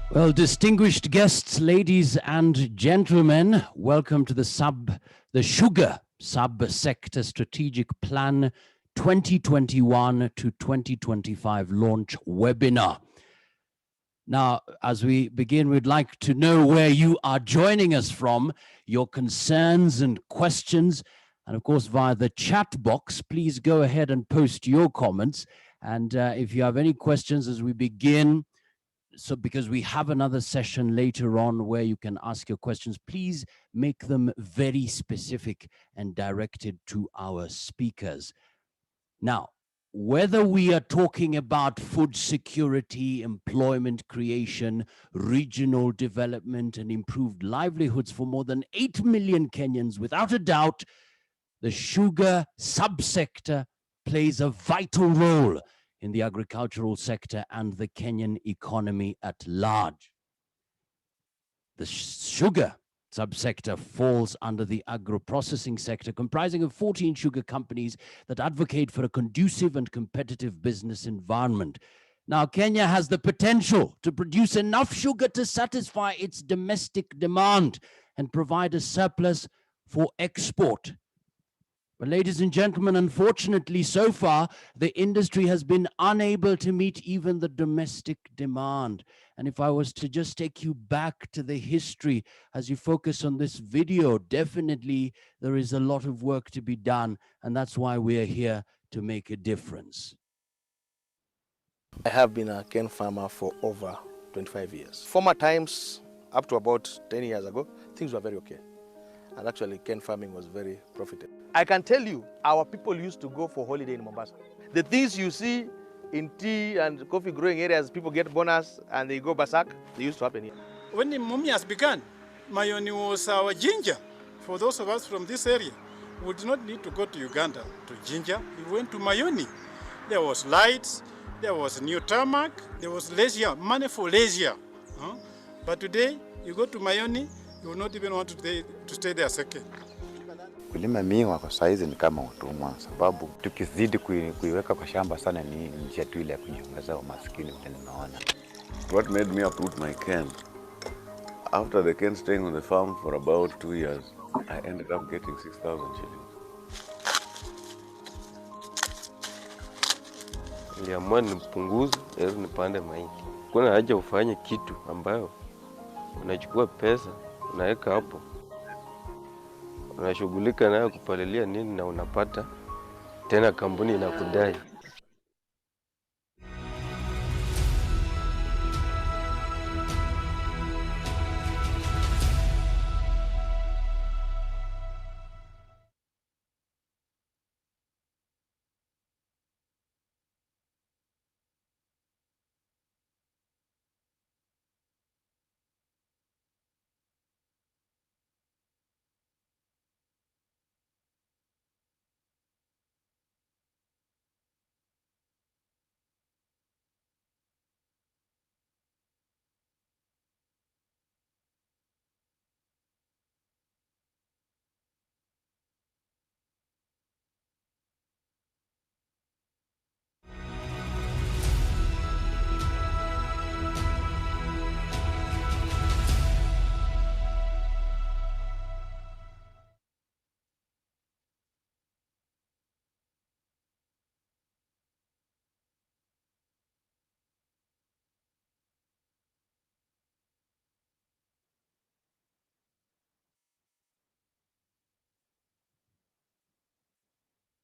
Well, distinguished guests, ladies and gentlemen, welcome to the Sugar Sub-Sector Strategic Plan 2021 to 2025 launch webinar. Now, as we begin, we'd like to know where you are joining us from, your concerns and questions, and of course, via the chat box. Please go ahead and post your comments. And if you have any questions as we begin, because we have another session later on where you can ask your questions, please make them very specific and directed to our speakers. Now, whether we are talking about food security, employment creation, regional development, and improved livelihoods for more than 8 million Kenyans, without a doubt, the sugar subsector plays a vital role in the agricultural sector and the Kenyan economy at large. The sugar subsector falls under the agro-processing sector, comprising of 14 sugar companies that advocate for a conducive and competitive business environment. Now, Kenya has the potential to produce enough sugar to satisfy its domestic demand and provide a surplus for export. But ladies and gentlemen, unfortunately, so far, the industry has been unable to meet even the domestic demand. And if I was to just take you back to the history as you focus on this video, definitely there is a lot of work to be done. And that's why we're here to make a difference. I have been a cane farmer for over 25 years. Former times, up to about 10 years ago, things were very okay. And actually, cane farming was very profitable. I can tell you, our people used to go for holiday in Mombasa. The things you see in tea and coffee growing areas, people get bonus and they go basak, they used to happen here. When the Mumias began, Mayoni was our ginger. For those of us from this area, we did not need to go to Uganda to ginger. We went to Mayoni. There was lights, there was new tarmac, there was leisure, money for leisure. But today, you go to Mayoni, you will not even want to stay there a second. Kulima miwa kwa saizi ni kama utumwa, sababu tukizidi kuiweka kwa shamba sana ni njia tu ile ya kujiongeza umaskini vile nimeona. What made me uproot my cane? After the cane staying on the farm for about 2 years, I ended up getting 6,000 shillings. Niliamua nipunguze ili nipande mahindi. Kuna haja ufanye kitu ambayo unachukua pesa, unaweka hapo, unashughulika nayo kupalilia nini na unapata tena kampuni inakudai.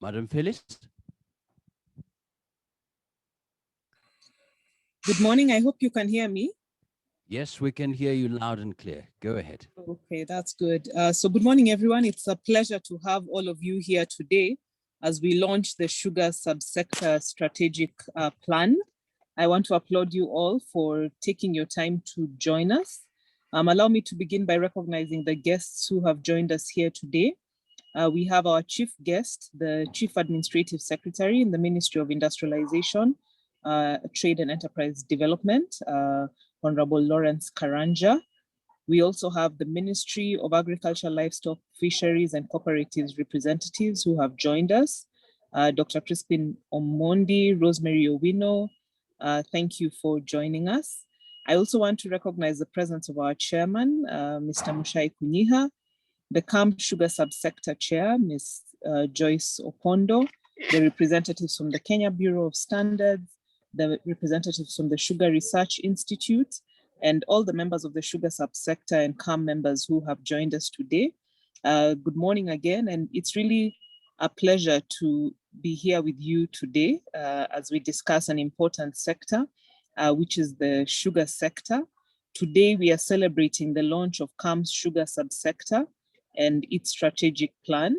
Madam Phyllis? Good morning. I hope you can hear me. Yes, we can hear you loud and clear. Go ahead. Okay, that's good. So good morning, everyone. It's a pleasure to have all of you here today as we launch the sugar subsector strategic plan. I want to applaud you all for taking your time to join us. Allow me to begin by recognizing the guests who have joined us here today. We have our chief guest, the Chief Administrative Secretary in the Ministry of Industrialization, Trade and Enterprise Development, Honorable Lawrence Karanja. We also have the Ministry of Agriculture, Livestock, Fisheries and Cooperatives representatives who have joined us. Dr. Crispin Omondi, Rosemary Owino, thank you for joining us. I also want to recognize the presence of our chairman, Mr. Mushai Kunyiha, the KAM Sugar Subsector Chair, Ms. Joyce Opondo, the representatives from the Kenya Bureau of Standards, the representatives from the Sugar Research Institute, and all the members of the Sugar Subsector and KAM members who have joined us today. Good morning again, and it's really a pleasure to be here with you today as we discuss an important sector, which is the sugar sector. Today, we are celebrating the launch of KAM's Sugar Subsector and its strategic plan.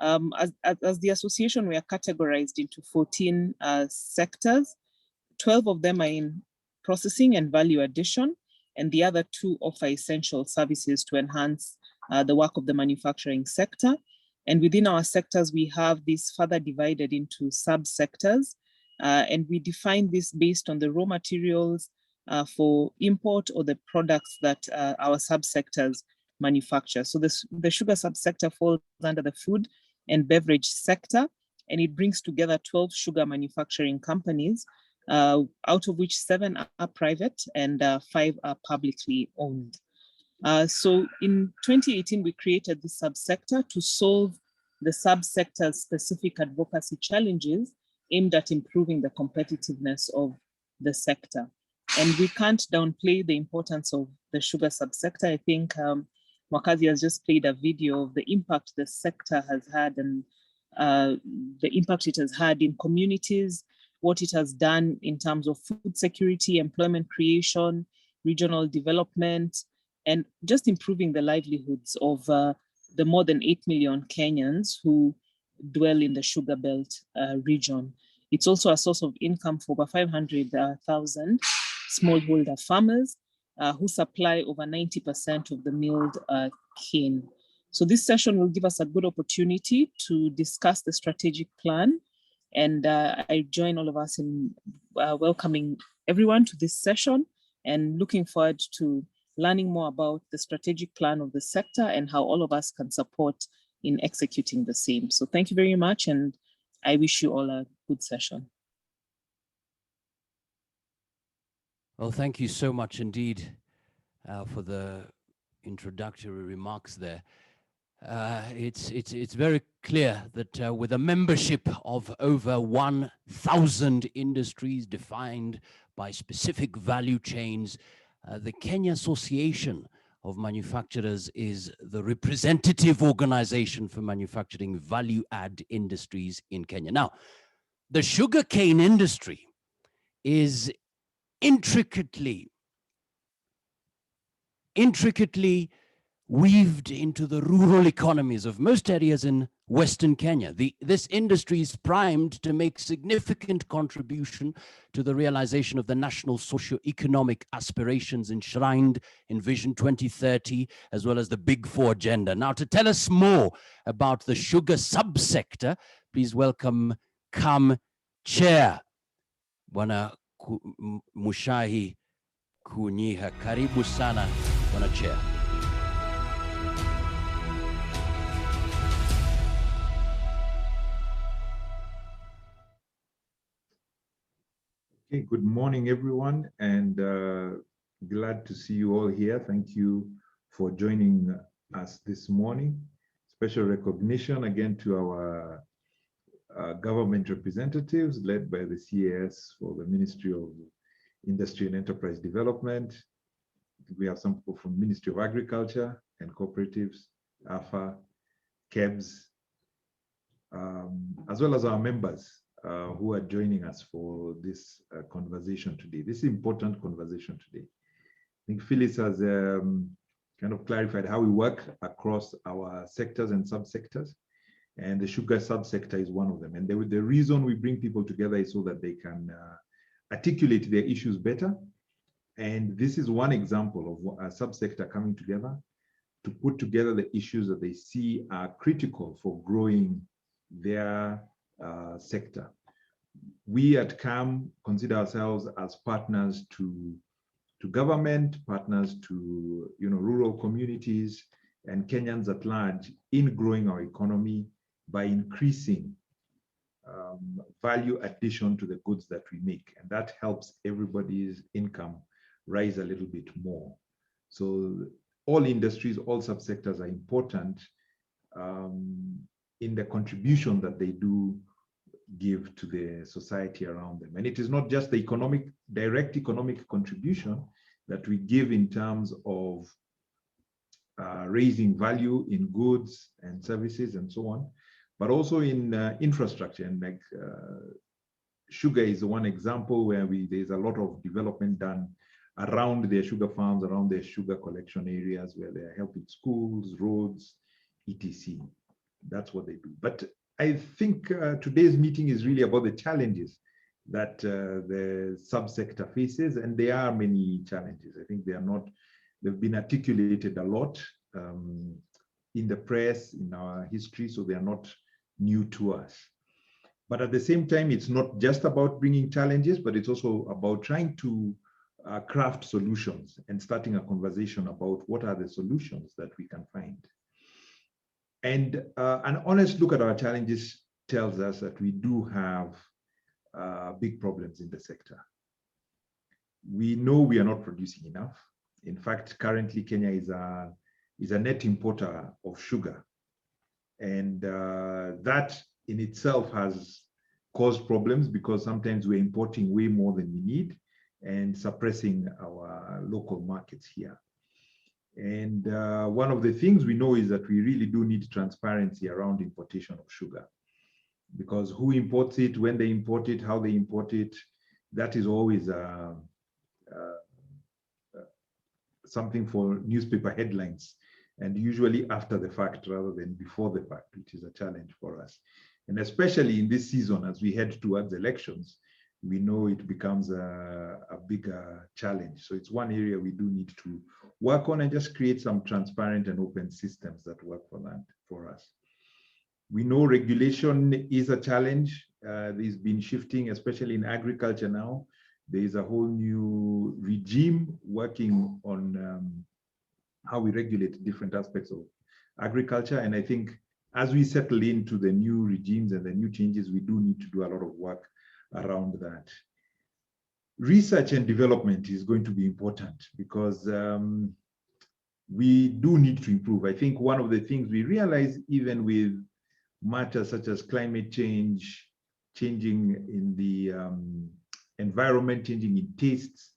As the association, we are categorized into 14 sectors. 12 of them are in processing and value addition, and the other 2 offer essential services to enhance the work of the manufacturing sector. And within our sectors, we have this further divided into subsectors, and we define this based on the raw materials for import or the products that our subsectors manufacture. So the sugar subsector falls under the food and beverage sector, and it brings together 12 sugar manufacturing companies, out of which 7 are private and 5 are publicly owned. So in 2018, we created this subsector to solve the subsector's specific advocacy challenges aimed at improving the competitiveness of the sector. And we can't downplay the importance of the sugar subsector. I think Mwakazi has just played a video of the impact the sector has had and the impact it has had in communities, what it has done in terms of food security, employment creation, regional development, and just improving the livelihoods of the more than 8 million Kenyans who dwell in the sugar belt region. It's also a source of income for over 500,000 smallholder farmers who supply over 90% of the milled cane. So this session will give us a good opportunity to discuss the strategic plan. And I join all of us in welcoming everyone to this session and looking forward to learning more about the strategic plan of the sector and how all of us can support in executing the same. So thank you very much, and I wish you all a good session. Well, thank you so much indeed for the introductory remarks there. It's very clear that with a membership of over 1,000 industries defined by specific value chains, the Kenya Association of Manufacturers is the representative organization for manufacturing value-add industries in Kenya. Now, the sugarcane industry is intricately weaved into the rural economies of most areas in Western Kenya. This industry is primed to make significant contribution to the realization of the national socio-economic aspirations enshrined in Vision 2030, as well as the Big Four agenda. Now, to tell us more about the sugar subsector, please welcome KAM Chair, Bwana Mushahi Kunyiha. Karibu sana, Bwana Chair. Okay, good morning, everyone, and glad to see you all here. Thank you for joining us this morning. Special recognition again to our government representatives led by the CAS for the Ministry of Industry and Enterprise Development. We have some people from Ministry of Agriculture and Cooperatives, AFA, KEBS, as well as our members who are joining us for this conversation today. This is important conversation today. I think Phyllis has kind of clarified how we work across our sectors and subsectors, and the sugar subsector is one of them. And the reason we bring people together is so that they can articulate their issues better. And this is one example of a subsector coming together to put together the issues that they see are critical for growing their sector. We at KAM consider ourselves as partners to government, partners to rural communities and Kenyans at large in growing our economy by increasing value addition to the goods that we make. And that helps everybody's income rise a little bit more. So all industries, all subsectors are important in the contribution that they do give to the society around them. And it is not just the direct economic contribution that we give in terms of raising value in goods and services and so on, but also in infrastructure. And like sugar is one example where there's a lot of development done around their sugar farms, around their sugar collection areas, where they're helping schools, roads, etc. That's what they do. But I think today's meeting is really about the challenges that the subsector faces, and there are many challenges. I think they've been articulated a lot in the press, in our history, so they are not new to us. But at the same time, it's not just about bringing challenges, but it's also about trying to craft solutions and starting a conversation about what are the solutions that we can find. And an honest look at our challenges tells us that we do have big problems in the sector. We know we are not producing enough. In fact, currently Kenya is a net importer of sugar. And that in itself has caused problems because sometimes we're importing way more than we need and suppressing our local markets here. And one of the things we know is that we really do need transparency around importation of sugar, because who imports it, when they import it, how they import it, that is always something for newspaper headlines, and usually after the fact rather than before the fact, which is a challenge for us. And especially in this season, as we head towards elections, we know it becomes a bigger challenge. So it's one area we do need to work on and just create some transparent and open systems that work for us. We know regulation is a challenge. There's been shifting, especially in agriculture now. There is a whole new regime working on how we regulate different aspects of agriculture. And I think as we settle into the new regimes and the new changes, we do need to do a lot of work around that. Research and development is going to be important because we do need to improve. I think one of the things we realize, even with matters such as climate change, changing in the environment, changing in tastes,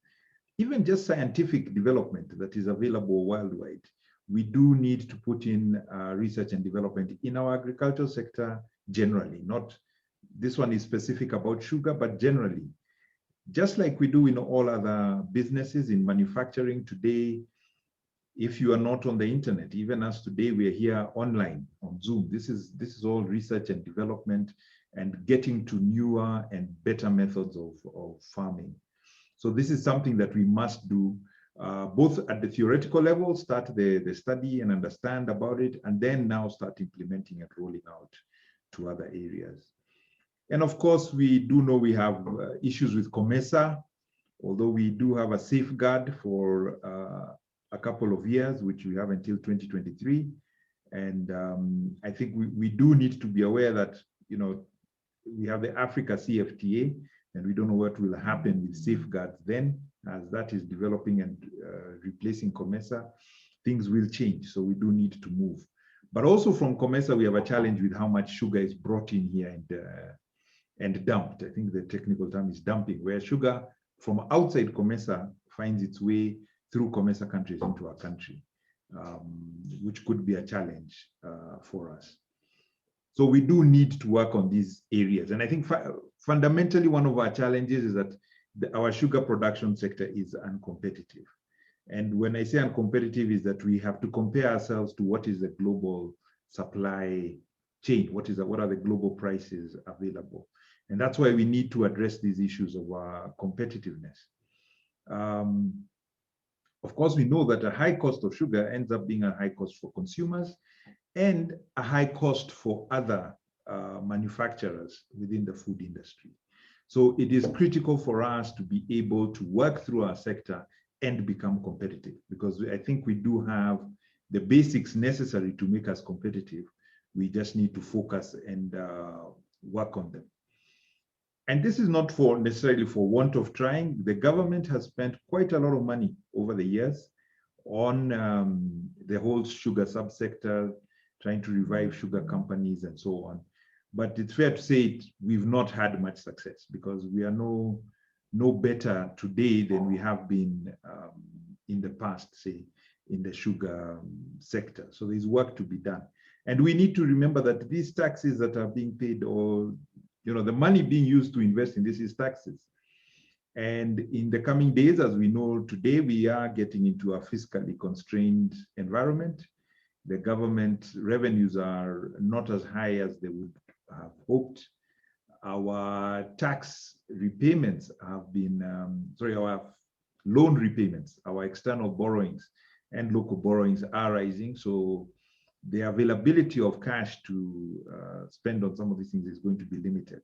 even just scientific development that is available worldwide, we do need to put in research and development in our agricultural sector generally. Not this one is specific about sugar, but generally, just like we do in all other businesses in manufacturing today. If you are not on the internet, even as today we are here online on Zoom, this is all research and development and getting to newer and better methods of farming. So this is something that we must do both at the theoretical level, start the study and understand about it, and then now start implementing and rolling out to other areas. And of course, we do know we have issues with COMESA, although we do have a safeguard for a couple of years, which we have until 2023. And I think we do need to be aware that, we have the Africa CFTA, and we don't know what will happen with safeguards then, as that is developing and replacing COMESA, things will change. So we do need to move. But also from COMESA, we have a challenge with how much sugar is brought in here and dumped. I think the technical term is dumping, where sugar from outside COMESA finds its way through COMESA countries into our country, which could be a challenge for us. So we do need to work on these areas. And I think fundamentally, one of our challenges is that our sugar production sector is uncompetitive. And when I say uncompetitive, is that we have to compare ourselves to what is the global supply chain, what are the global prices available. And that's why we need to address these issues of our competitiveness. Of course, we know that a high cost of sugar ends up being a high cost for consumers and a high cost for other manufacturers within the food industry. So it is critical for us to be able to work through our sector and become competitive, because I think we do have the basics necessary to make us competitive. We just need to focus and work on them. And this is not necessarily for want of trying. The government has spent quite a lot of money over the years on the whole sugar subsector, trying to revive sugar companies and so on. But it's fair to say we've not had much success, because we are no better today than we have been in the past, say, in the sugar sector. So there's work to be done. And we need to remember that these taxes that are being paid, or the money being used to invest in this is taxes. And in the coming days, as we know today, we are getting into a fiscally constrained environment. The government revenues are not as high as they would have hoped. Our tax repayments have been, our loan repayments, our external borrowings and local borrowings are rising. So the availability of cash to spend on some of these things is going to be limited.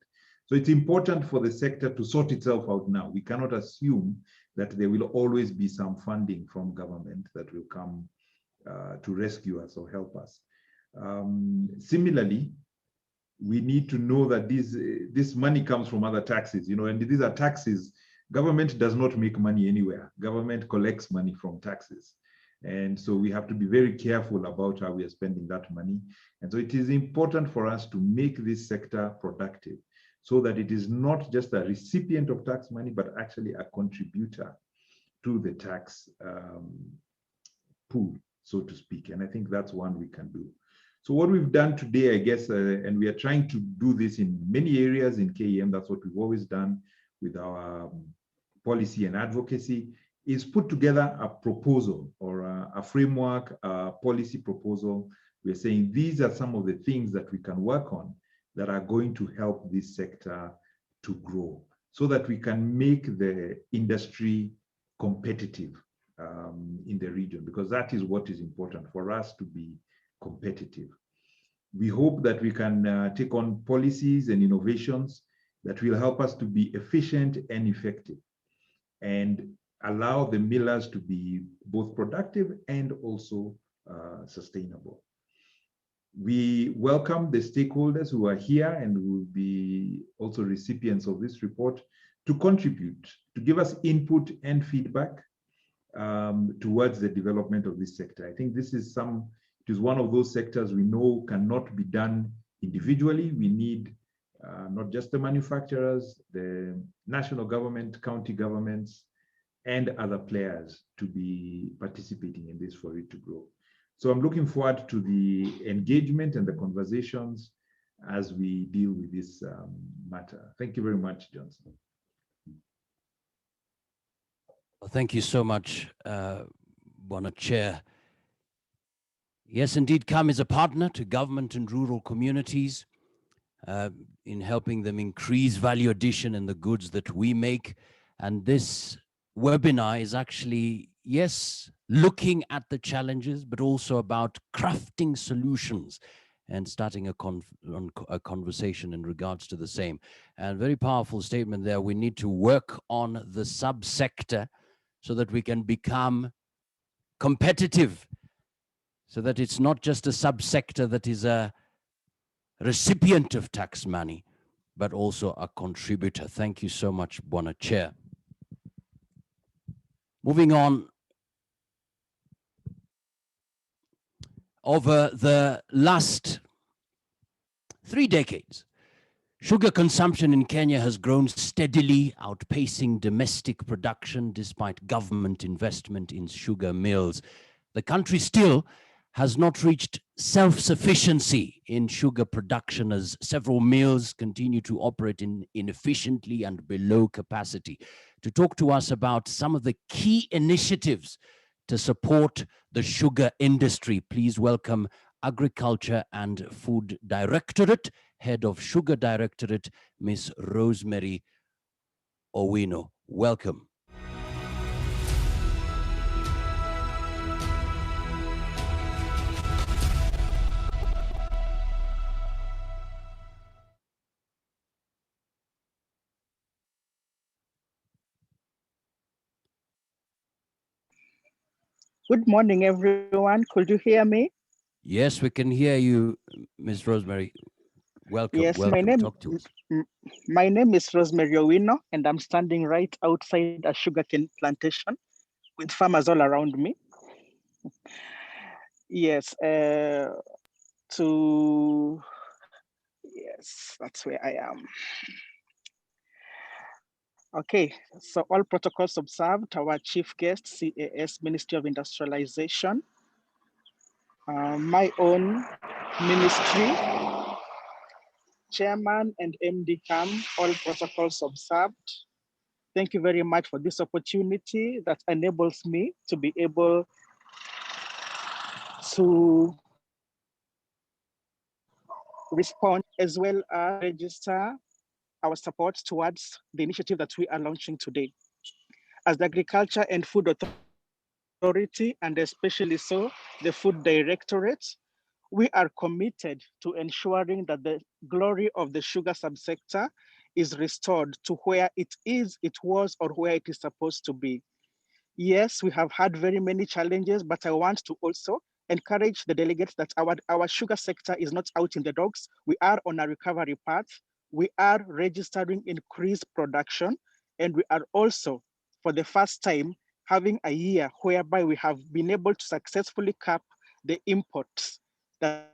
So it's important for the sector to sort itself out now. We cannot assume that there will always be some funding from government that will come to rescue us or help us. Similarly, we need to know that this money comes from other taxes, and these are taxes. Government does not make money anywhere. Government collects money from taxes. And so we have to be very careful about how we are spending that money. And so it is important for us to make this sector productive, so that it is not just a recipient of tax money, but actually a contributor to the tax pool, so to speak. And I think that's one we can do. So what we've done today, I guess, and we are trying to do this in many areas in KAM, that's what we've always done with our policy and advocacy, is put together a proposal or a framework, a policy proposal. We're saying these are some of the things that we can work on that are going to help this sector to grow, so that we can make the industry competitive in the region, because that is what is important for us to be competitive. We hope that we can take on policies and innovations that will help us to be efficient and effective, and allow the millers to be both productive and also sustainable. We welcome the stakeholders who are here and will be also recipients of this report to contribute, to give us input and feedback towards the development of this sector. I think this is it is one of those sectors we know cannot be done individually. We need not just the manufacturers, the national government, county governments, and other players to be participating in this for it to grow. So I'm looking forward to the engagement and the conversations as we deal with this matter. Thank you very much, Johnson. Well, thank you so much, Bwana Chair. Yes, indeed, KAM is a partner to government and rural communities in helping them increase value addition in the goods that we make. And this webinar is actually, yes, looking at the challenges, but also about crafting solutions and starting a conversation in regards to the same. And very powerful statement there. We need to work on the subsector so that we can become competitive, so that it's not just a subsector that is a recipient of tax money, but also a contributor. Thank you so much, Bwana Chair. Moving on, over the last 3 decades, sugar consumption in Kenya has grown steadily, outpacing domestic production despite government investment in sugar mills. The country still has not reached self-sufficiency in sugar production as several mills continue to operate inefficiently and below capacity. To talk to us about some of the key initiatives to support the sugar industry, please welcome Agriculture and Food Directorate, Head of Sugar Directorate, Ms. Rosemary Owino. Welcome. Good morning, everyone. Could you hear me? Yes, we can hear you, Ms. Rosemary. Welcome. Yes, welcome. Talk to us. my name is Rosemary Owino, and I'm standing right outside a sugarcane plantation with farmers all around me. Yes, yes, that's where I am. Okay, so all protocols observed, our chief guest, CAS, Ministry of Industrialization, my own ministry, Chairman and MD KAM, all protocols observed. Thank you very much for this opportunity that enables me to be able to respond as well as register our support towards the initiative that we are launching today. As the Agriculture and Food Authority, and especially so the Food Directorate, we are committed to ensuring that the glory of the sugar subsector is restored to where it was, or where it is supposed to be. Yes, we have had very many challenges, but I want to also encourage the delegates that our sugar sector is not out in the dogs. We are on a recovery path. We are registering increased production, and we are also, for the first time, having a year whereby we have been able to successfully cap the imports that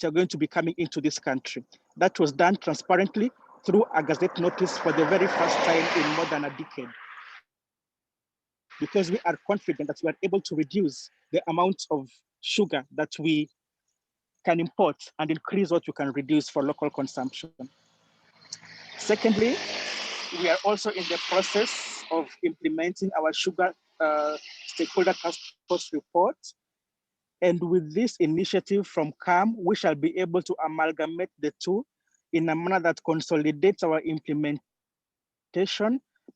are going to be coming into this country. That was done transparently through a Gazette notice for the very first time in more than a decade, because we are confident that we are able to reduce the amount of sugar that we can import and increase what we can reduce for local consumption. Secondly, we are also in the process of implementing our sugar stakeholder task force report. And with this initiative from KAM, we shall be able to amalgamate the two in a manner that consolidates our implementation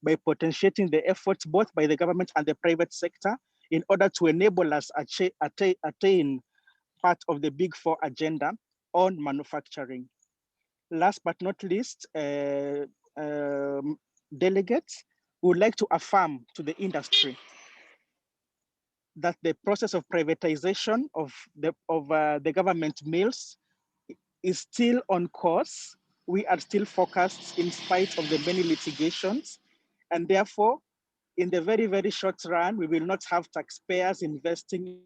by potentiating the efforts both by the government and the private sector in order to enable us attain part of the Big Four agenda on manufacturing. Last but not least, delegates would like to affirm to the industry that the process of privatization of the government mills is still on course. We are still focused in spite of the many litigations, and therefore, in the very, very short run, we will not have taxpayers investing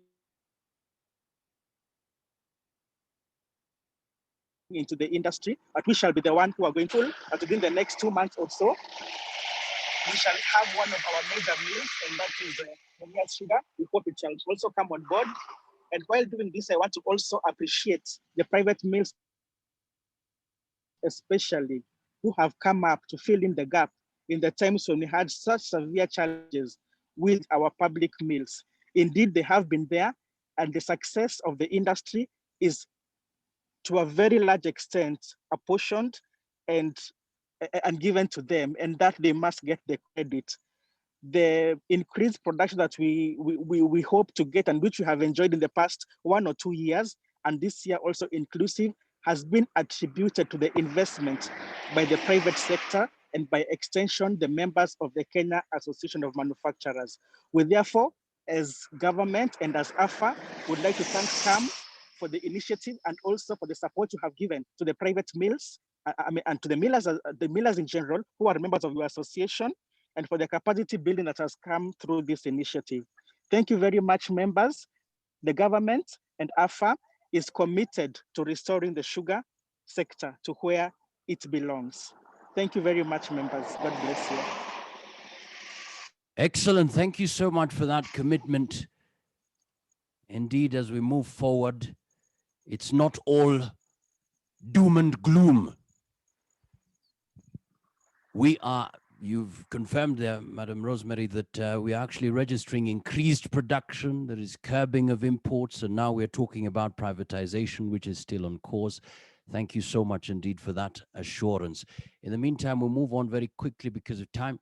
into the industry, but we shall be the one who are going to, within the next 2 months or so, we shall have one of our major mills, and that is the sugar. We hope it shall also come on board. And while doing this, I want to also appreciate the private mills, especially, who have come up to fill in the gap in the times when we had such severe challenges with our public mills. Indeed, they have been there, and the success of the industry is to a very large extent apportioned and given to them, and that they must get the credit. The increased production that we hope to get, and which we have enjoyed in the past 1 or 2 years, and this year also inclusive, has been attributed to the investment by the private sector and by extension, the members of the Kenya Association of Manufacturers. We therefore, as government and as AFA, would like to thank KAM for the initiative and also for the support you have given to the private mills, and to the millers in general, who are members of your association, and for the capacity building that has come through this initiative. Thank you very much, members. The government and AFA is committed to restoring the sugar sector to where it belongs. Thank you very much, members. God bless you. Excellent. Thank you so much for that commitment, Indeed, as we move forward, it's not all doom and gloom. We are, you've confirmed there, Madam Rosemary, that we are actually registering increased production, there is curbing of imports, and now we're talking about privatization, which is still on course. Thank you so much indeed for that assurance. In the meantime, we'll move on very quickly because of time.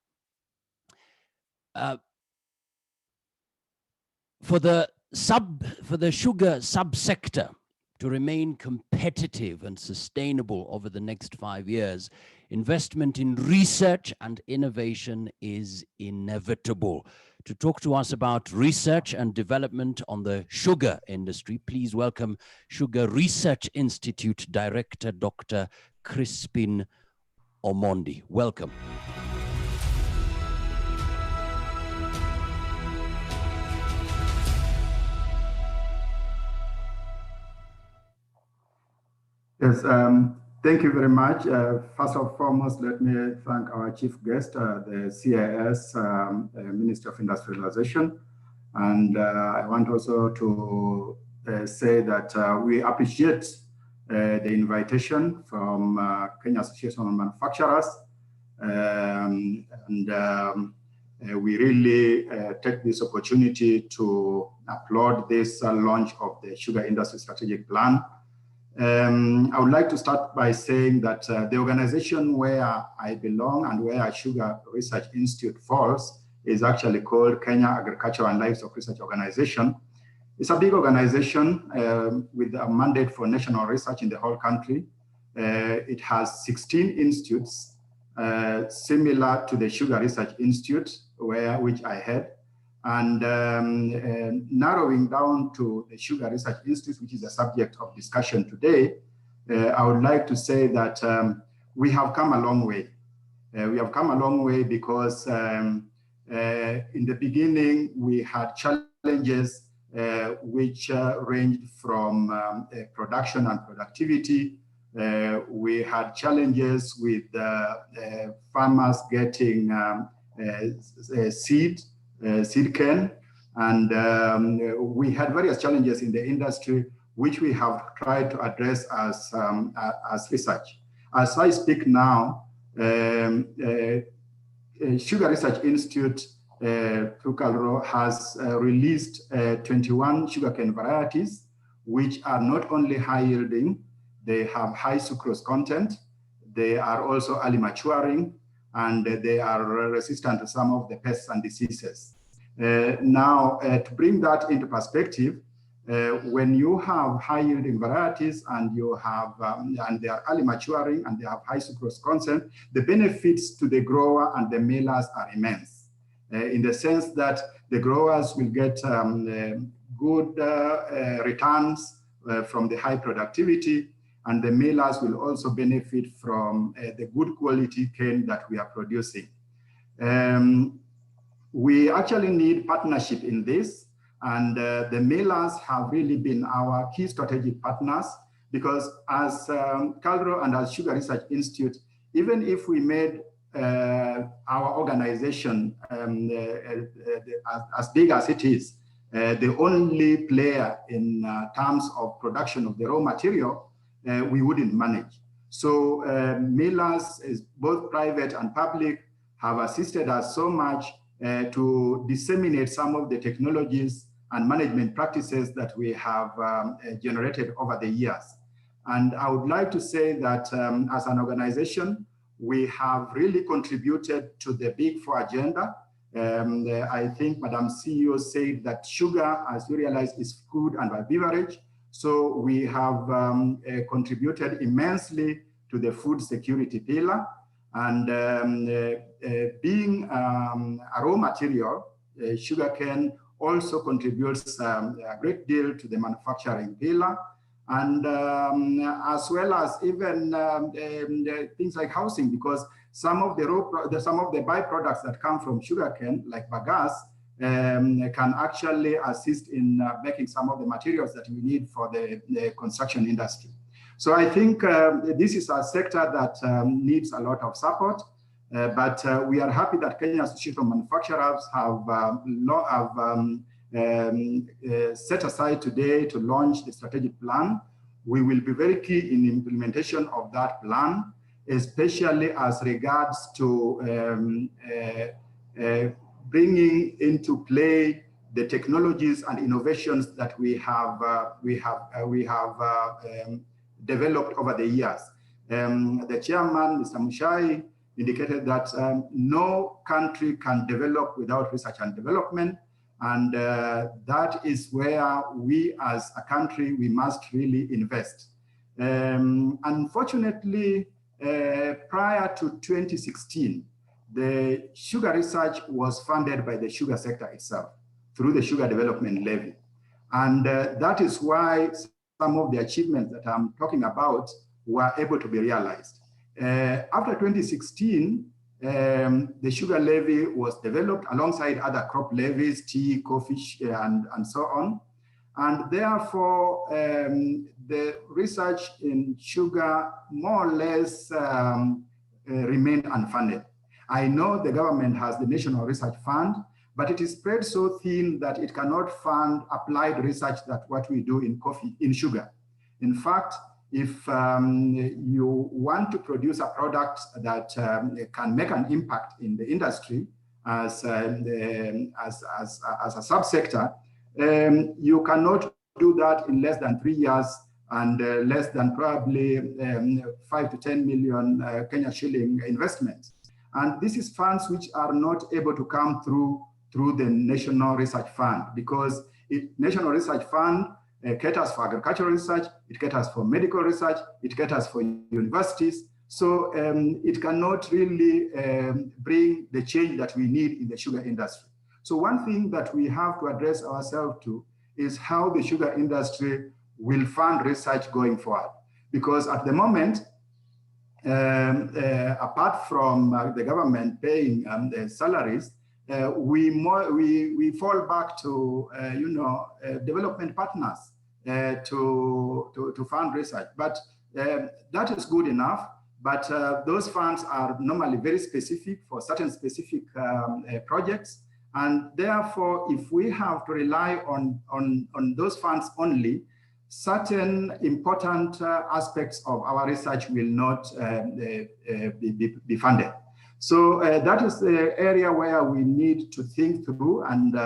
For the sugar subsector to remain competitive and sustainable over the next 5 years, investment in research and innovation is inevitable. To talk to us about research and development on the sugar industry, please welcome Sugar Research Institute Director, Dr. Crispin Omondi. Welcome. Yes, thank you very much. First and foremost, let me thank our chief guest, the CIS Minister of Industrialization. And I want also to say that we appreciate the invitation from Kenya Association of Manufacturers. We really take this opportunity to applaud this launch of the Sugar Industry Strategic Plan. I would like to start by saying that the organization where I belong and where Sugar Research Institute falls is actually called Kenya Agricultural and Livestock Research Organization. It's a big organization with a mandate for national research in the whole country. It has 16 institutes, similar to the Sugar Research Institute, which I head. And narrowing down to the Sugar Research Institute, which is the subject of discussion today, I would like to say that we have come a long way. We have come a long way because in the beginning, we had challenges which ranged from production and productivity. We had challenges with farmers getting seed cane, and we had various challenges in the industry which we have tried to address as research. As I speak now, Sugar Research Institute has released 21 sugarcane varieties, which are not only high yielding, they have high sucrose content, they are also early maturing, and they are resistant to some of the pests and diseases. Now, to bring that into perspective, when you have high yielding varieties and you have and they are early maturing and they have high sucrose content, the benefits to the grower and the millers are immense. In the sense that the growers will get good returns from the high productivity, and the millers will also benefit from the good quality cane that we are producing. We actually need partnership in this, and the millers have really been our key strategic partners, because as KALRO and as Sugar Research Institute, even if we made our organization as big as it is, the only player in terms of production of the raw material, we wouldn't manage. So millers, both private and public, have assisted us so much to disseminate some of the technologies and management practices that we have generated over the years. And I would like to say that as an organization, we have really contributed to the Big Four agenda. I think Madam CEO said that sugar, as you realize, is food and a beverage. So we have contributed immensely to the food security pillar. And being a raw material, sugarcane also contributes a great deal to the manufacturing pillar. And as well as even things like housing, because some of the byproducts that come from sugarcane, like bagasse, can actually assist in making some of the materials that we need for the construction industry. So I think this is a sector that needs a lot of support, but we are happy that Kenya Association of Manufacturers have set aside today to launch the strategic plan. We will be very key in implementation of that plan, especially as regards to bringing into play the technologies and innovations that we have developed over the years. The chairman, Mr. Mushai, indicated that no country can develop without research and development. And that is where we as a country, we must really invest. Unfortunately, prior to 2016, the sugar research was funded by the sugar sector itself through the sugar development levy. And that is why some of the achievements that I'm talking about were able to be realized. After 2016, the sugar levy was developed alongside other crop levies, tea, coffee, and so on. And therefore, the research in sugar more or less remained unfunded. I know the government has the National Research Fund, but it is spread so thin that it cannot fund applied research that what we do in coffee, in sugar. In fact, if you want to produce a product that can make an impact in the industry as a subsector, you cannot do that in less than 3 years and less than probably 5 to 10 million Kenya shilling investment. And this is funds which are not able to come through the National Research Fund, because National Research Fund caters for agricultural research, it caters for medical research, it caters for universities. So it cannot really bring the change that we need in the sugar industry. So one thing that we have to address ourselves to is how the sugar industry will fund research going forward. Because at the moment, apart from the government paying the salaries, we fall back to development partners to fund research. But that is good enough. But those funds are normally very specific for certain specific projects. And therefore, if we have to rely on those funds only, certain important aspects of our research will not be funded. So that is the area where we need to think through and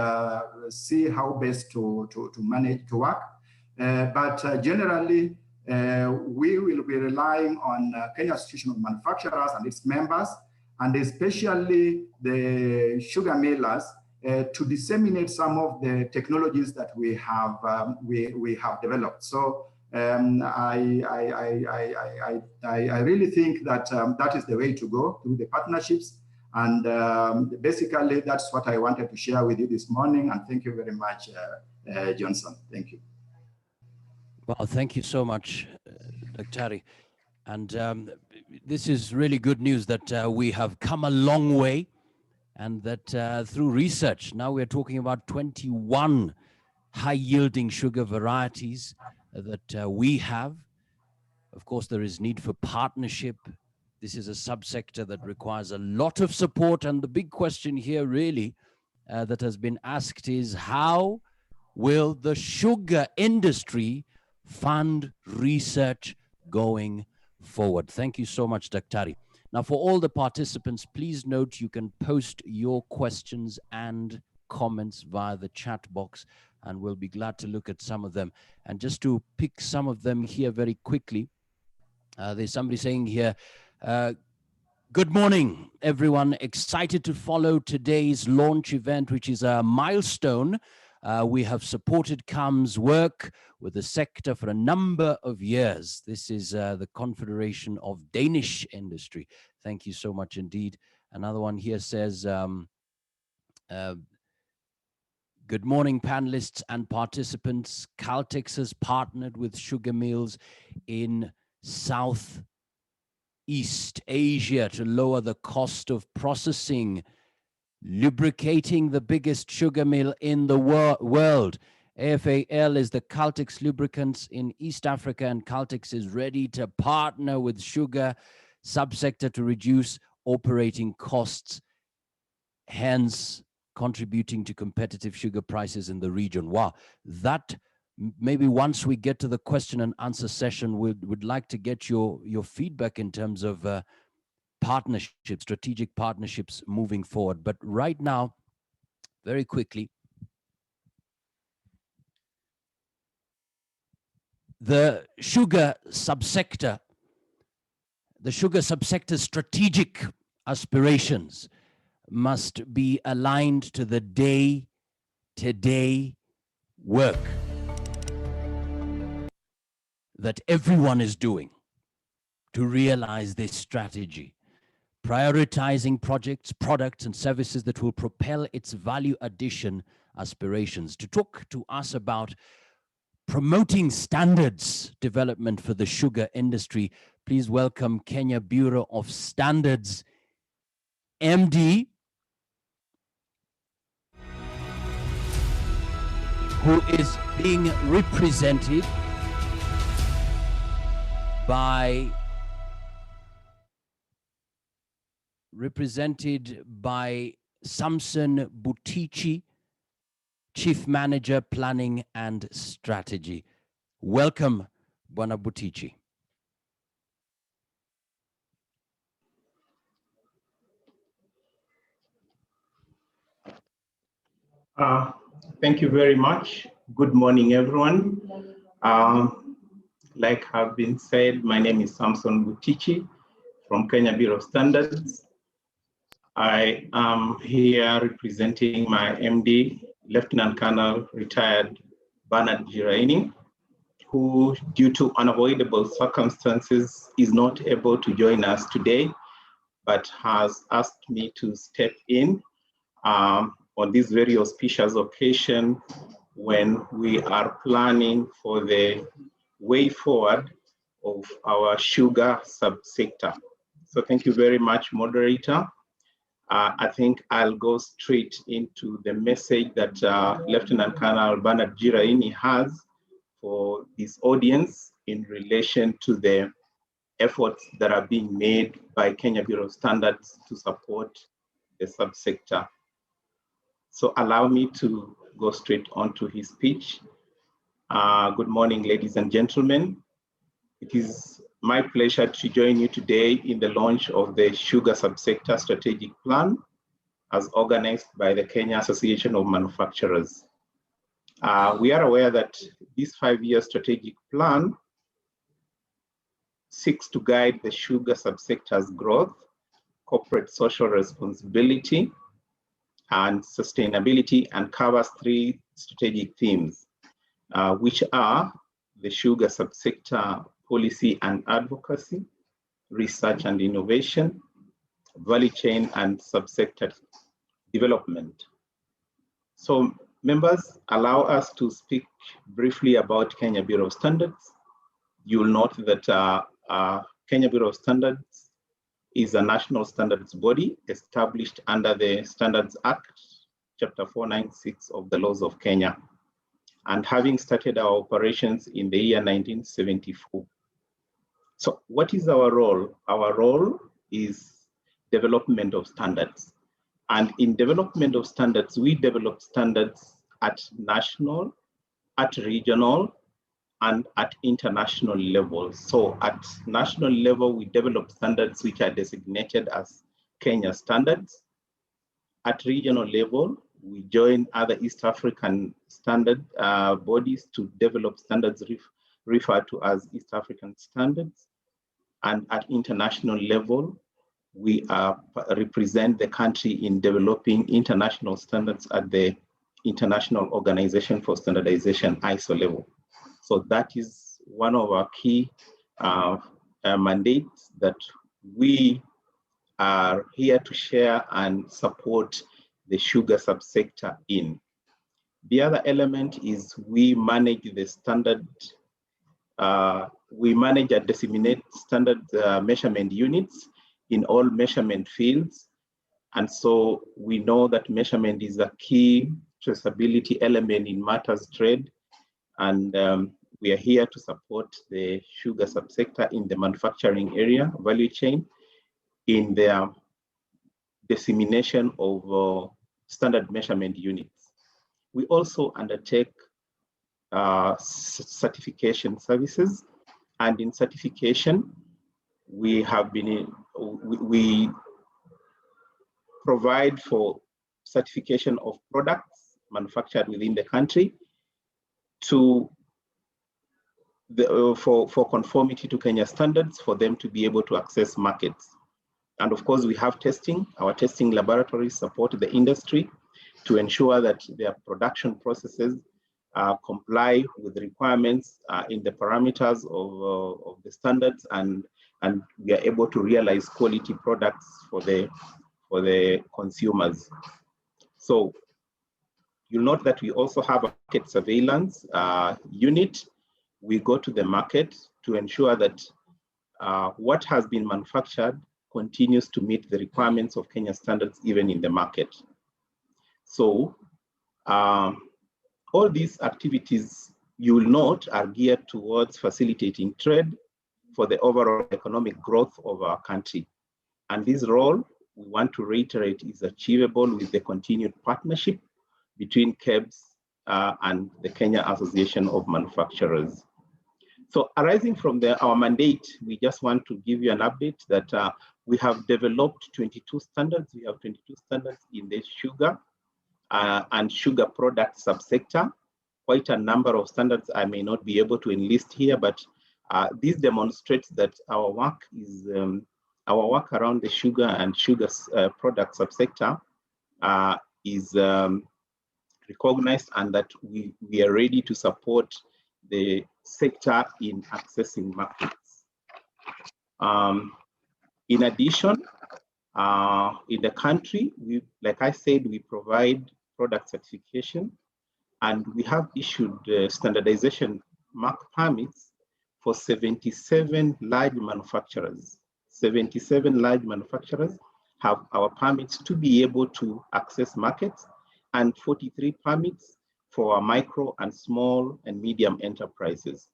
see how best to manage to work. But generally, we will be relying on Kenya Association of Manufacturers and its members, and especially the sugar millers, to disseminate some of the technologies that we have developed. So I really think that that is the way to go, through the partnerships. And basically, that's what I wanted to share with you this morning. And thank you very much, Johnson. Thank you. Well, thank you so much, Dr. And this is really good news that we have come a long way, and that through research, now we're talking about 21 high-yielding sugar varieties that we have. Of course, there is need for partnership. This is a subsector that requires a lot of support. And the big question here really that has been asked is, how will the sugar industry fund research going forward? Thank you so much, Dr. Now, for all the participants, please note you can post your questions and comments via the chat box, and we'll be glad to look at some of them. And just to pick some of them here very quickly, there's somebody saying here, good morning, everyone. Excited to follow today's launch event, which is a milestone. We have supported KAM's work with the sector for a number of years. This is the Confederation of Danish Industry. Thank you so much indeed. Another one here says, good morning, panelists and participants. Caltex has partnered with sugar mills in Southeast Asia to lower the cost of processing, lubricating the biggest sugar mill in the world. AFAL is the Caltex lubricants in East Africa, and Caltex is ready to partner with sugar subsector to reduce operating costs, hence contributing to competitive sugar prices in the region. Wow, that maybe once we get to the question and answer session, we'd like to get your feedback in terms of partnerships, strategic partnerships moving forward. But right now, very quickly, the sugar subsector's strategic aspirations must be aligned to the day-to-day work that everyone is doing to realize this strategy, prioritizing projects, products, and services that will propel its value addition aspirations. To talk to us about promoting standards development for the sugar industry, please welcome Kenya Bureau of Standards MD, who is being represented by Samson Butichi, Chief Manager, Planning and Strategy. Welcome, Bwana Butichi. Thank you very much. Good morning, everyone. Like have been said, my name is Samson Butichi from Kenya Bureau of Standards. I am here representing my MD, Lieutenant Colonel retired Bernard Giraini, who due to unavoidable circumstances is not able to join us today, but has asked me to step in on this very auspicious occasion when we are planning for the way forward of our sugar subsector. So thank you very much, moderator. I think I'll go straight into the message that Lieutenant Colonel Bernard Giraini has for this audience in relation to the efforts that are being made by Kenya Bureau of Standards to support the subsector. So allow me to go straight on to his speech. Good morning, ladies and gentlemen. It is my pleasure to join you today in the launch of the Sugar Subsector Strategic Plan as organized by the Kenya Association of Manufacturers. We are aware that this 5-year strategic plan seeks to guide the sugar subsector's growth, corporate social responsibility, and sustainability, and covers 3 strategic themes, which are the sugar subsector policy and advocacy, research and innovation, value chain, and subsector development. So members, allow us to speak briefly about Kenya Bureau of Standards. You will note that Kenya Bureau of Standards is a national standards body established under the Standards Act, Chapter 496 of the laws of Kenya, and having started our operations in the year 1974. So what is our role? Our role is development of standards. And in development of standards, we develop standards at national, at regional, and at international level. So at national level, we develop standards which are designated as Kenya standards. At regional level, we join other East African standard bodies to develop standards referred to as East African standards. And at international level, we represent the country in developing international standards at the International Organization for Standardization, ISO level. So that is one of our key mandates that we are here to share and support the sugar subsector in. The other element is we manage the standard, we manage and disseminate standard measurement units in all measurement fields. And so we know that measurement is a key traceability element in matters trade. And we are here to support the sugar subsector in the manufacturing area, value chain, in their dissemination of standard measurement units. We also undertake certification services, and in certification, we provide for certification of products manufactured within the country to for conformity to Kenya standards for them to be able to access markets. And of course, we have testing. Our testing laboratories support the industry to ensure that their production processes comply with the requirements in the parameters of the standards, and we are able to realize quality products for the consumers. So you'll note that we also have a market surveillance unit. We go to the market to ensure that what has been manufactured continues to meet the requirements of Kenya standards even in the market. So all these activities, you will note, are geared towards facilitating trade for the overall economic growth of our country. And this role, we want to reiterate, is achievable with the continued partnership between KEBS and the Kenya Association of Manufacturers. So arising from our mandate, we just want to give you an update that we have developed 22 standards. We have 22 standards in the sugar and sugar product subsector. Quite a number of standards I may not be able to enlist here, but this demonstrates that our work around the sugar and sugar product subsector is recognized, and that we are ready to support the sector in accessing markets. In addition, in the country, like I said, we provide product certification, and we have issued standardization mark permits for 77 large manufacturers. 77 large manufacturers have our permits to be able to access markets, and 43 permits for our micro and small and medium enterprises.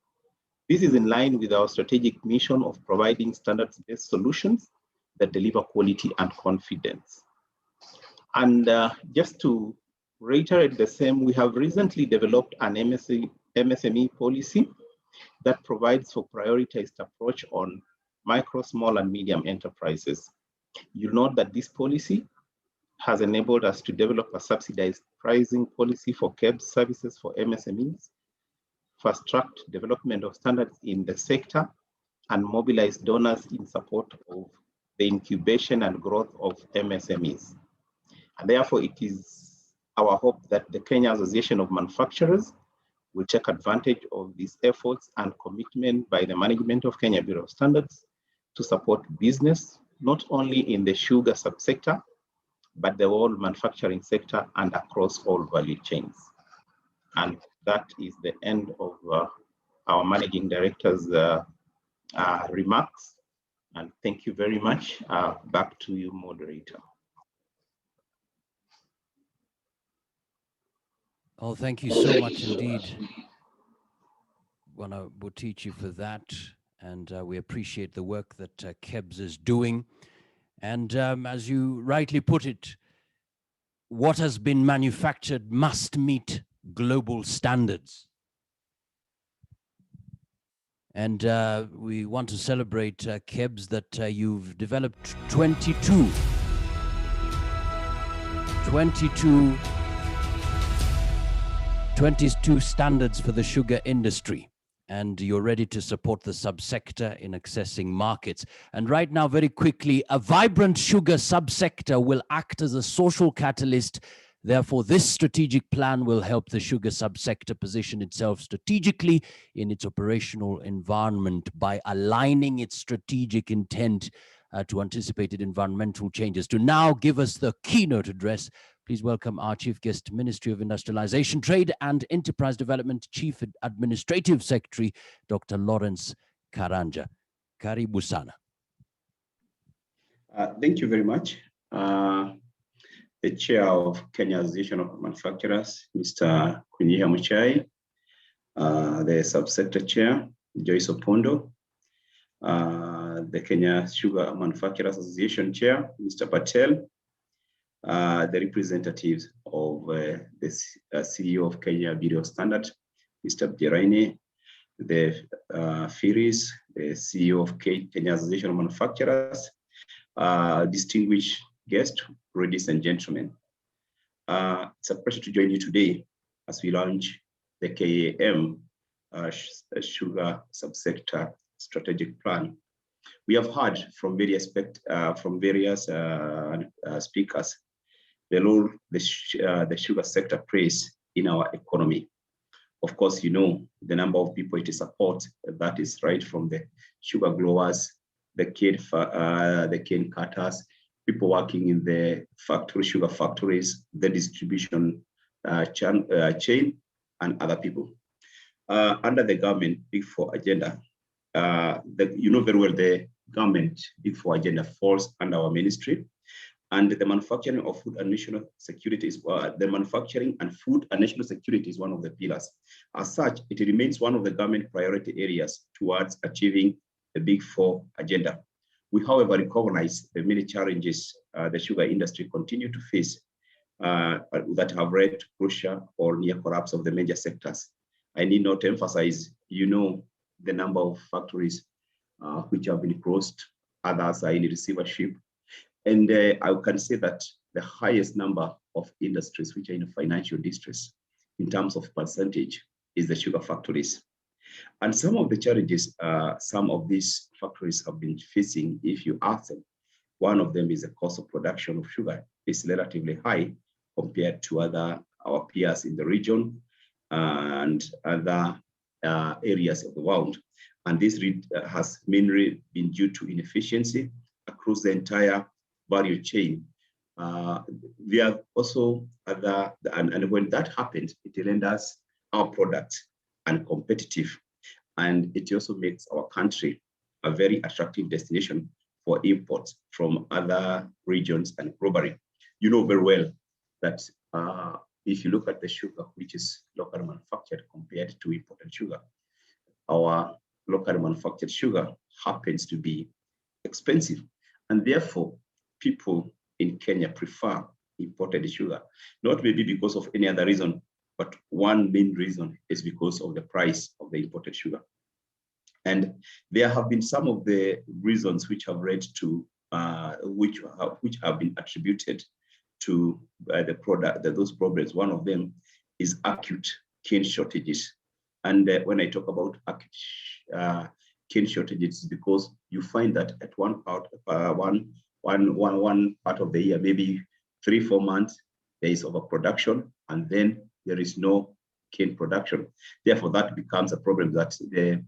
This is in line with our strategic mission of providing standards-based solutions that deliver quality and confidence. And just to reiterate the same, we have recently developed an MSME policy that provides for prioritized approach on micro, small, and medium enterprises. You'll note that this policy has enabled us to develop a subsidized pricing policy for KEBS services for MSMEs, fast-track development of standards in the sector, and mobilize donors in support of the incubation and growth of MSMEs. And therefore, it is our hope that the Kenya Association of Manufacturers will take advantage of these efforts and commitment by the management of Kenya Bureau of Standards to support business, not only in the sugar subsector, but the whole manufacturing sector and across all value chains. And that is the end of our Managing Director's remarks. And thank you very much. Back to you, moderator. Oh, thank you so much indeed, Bwana Butichi, for that. And we appreciate the work that KEBS is doing. And as you rightly put it, what has been manufactured must meet global standards. And we want to celebrate, KEBS, that you've developed 22 standards for the sugar industry. And you're ready to support the subsector in accessing markets. And right now, very quickly, a vibrant sugar subsector will act as a social catalyst. Therefore, this strategic plan will help the sugar subsector position itself strategically in its operational environment by aligning its strategic intent to anticipated environmental changes. To now give us the keynote address, please welcome our Chief Guest, Ministry of Industrialization, Trade and Enterprise Development, Chief Administrative Secretary, Dr. Lawrence Karanja. Karibu sana. Thank you very much. The Chair of Kenya Association of Manufacturers, Mr. Kunyiha Muchai, the Subsector Chair, Joyce Opondo, the Kenya Sugar Manufacturers Association Chair, Mr. Patel, the representatives of the CEO of Kenya Video Standard, Mr. Bjeraine, the Firis, the CEO of Kenya Association of Manufacturers, distinguished guests, ladies and gentlemen. It's a pleasure to join you today as we launch the KAM Sugar Subsector Strategic Plan. We have heard from various speakers the role the sugar sector plays in our economy. Of course, you know the number of people it supports. That is right from the sugar growers, the cane cutters, people working in the sugar factories, the distribution chain, and other people. Under the government Big Four agenda, you know very well the government Big Four agenda falls under our ministry, and the manufacturing of food and national security is the manufacturing and food and national security is one of the pillars. As such, it remains one of the government priority areas towards achieving the Big Four agenda. We, however, recognize the many challenges the sugar industry continue to face that have led to closure or near collapse of the major sectors. I need not emphasize, you know, the number of factories which have been closed, others are in receivership. And I can say that the highest number of industries which are in financial distress in terms of percentage is the sugar factories. And some of the challenges some of these factories have been facing, if you ask them, one of them is the cost of production of sugar is relatively high compared to our peers in the region and other areas of the world. And this has mainly been due to inefficiency across the entire value chain. There are also other, and when that happens, it renders our products uncompetitive. And it also makes our country a very attractive destination for imports from other regions and globally. You know very well that if you look at the sugar, which is locally manufactured compared to imported sugar, our locally manufactured sugar happens to be expensive. And therefore, people in Kenya prefer imported sugar, not maybe because of any other reason, but one main reason is because of the price of the imported sugar. And there have been some of the reasons which have led to, which have been attributed to those problems. One of them is acute cane shortages. And when I talk about acute cane shortages, because you find that at one part of the year, maybe 3-4 months, there is overproduction, and then there is no cane production. Therefore, that becomes a problem that the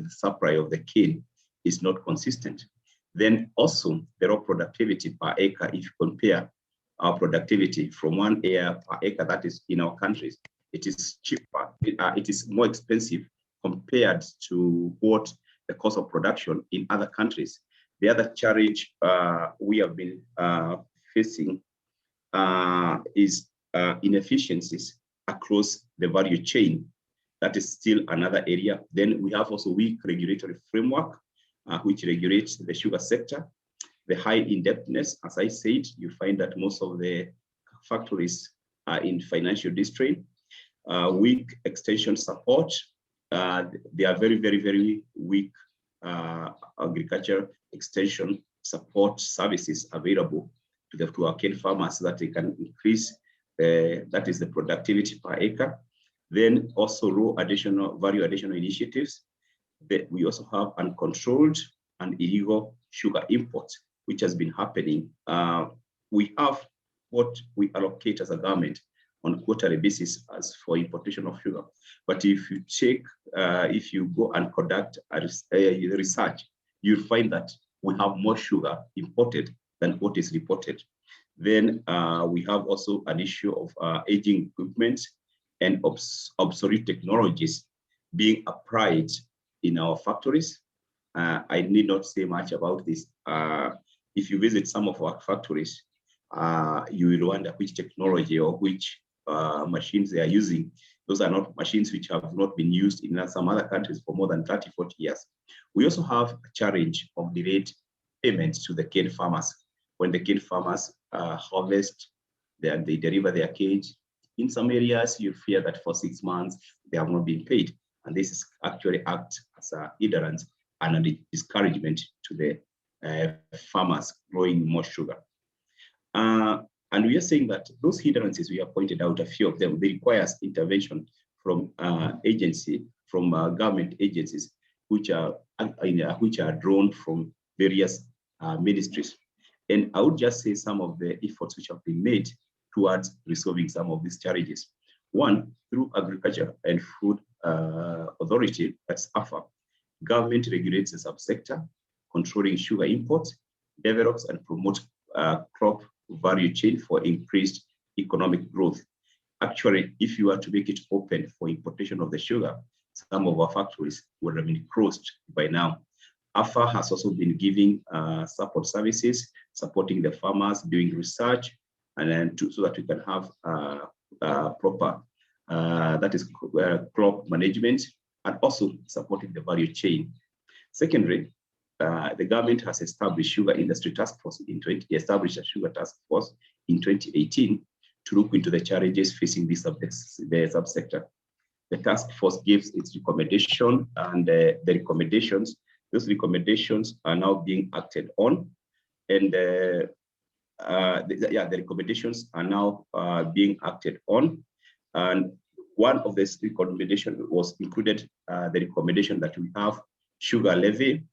supply of the cane is not consistent. Then also the raw productivity per acre, if you compare our productivity from 1 area per acre that is in our countries, it is cheaper, it is more expensive compared to what the cost of production in other countries. The other challenge we have been facing is inefficiencies across the value chain. That is still another area. Then we have also weak regulatory framework, which regulates the sugar sector. The high indebtedness, as I said, you find that most of the factories are in financial distress. Weak extension support. They are very, very, very weak agriculture extension support services available to our cane farmers so that they can increase that is the productivity per acre. Then also value additional initiatives. We also have uncontrolled and illegal sugar imports, which has been happening. We have what we allocate as a government on a quarterly basis as for importation of sugar. But if you check, if you go and conduct a research, you'll find that we have more sugar imported than what is reported. Then we have also an issue of aging equipment and obsolete technologies being applied in our factories. I need not say much about this. If you visit some of our factories, you will wonder which technology or which machines they are using. Those are not machines which have not been used in some other countries for more than 30, 40 years. We also have a challenge of delayed payments to the cane farmers. when the cane farmers harvest, they deliver their cane. In some areas, you fear that for 6 months, they have not been paid. And this is actually act as a hindrance and a discouragement to the farmers growing more sugar. And we are saying that those hindrances, we have pointed out a few of them, they require intervention from government agencies, which are drawn from various ministries. And I would just say some of the efforts which have been made towards resolving some of these challenges. One, through Agriculture and Food Authority, that's AFA, government regulates the subsector, controlling sugar imports, develops and promotes crop value chain for increased economic growth. Actually, if you were to make it open for importation of the sugar, some of our factories would have been closed by now. AFA has also been giving support services, supporting the farmers, doing research, and then so that we can have proper, that is crop management, and also supporting the value chain. Secondly, the government has established Sugar Industry Task Force established a Sugar Task Force in 2018 to look into the challenges facing the subsector. The task force gives its recommendation, and those recommendations are now being acted on. And the recommendations are now being acted on. And one of these recommendations was included the recommendation that we have sugar levy.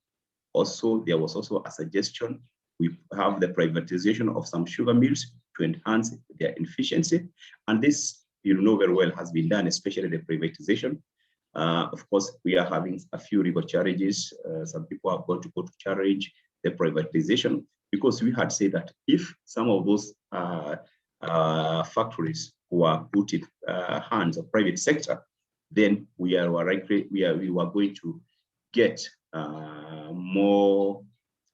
Also, there was also a suggestion we have the privatization of some sugar mills to enhance their efficiency. And this, you know very well, has been done, especially the privatization. Of course, we are having a few legal challenges. Some people are going to go to challenge the privatization because we had said that if some of those factories were put in hands of private sector, then we were going to get more.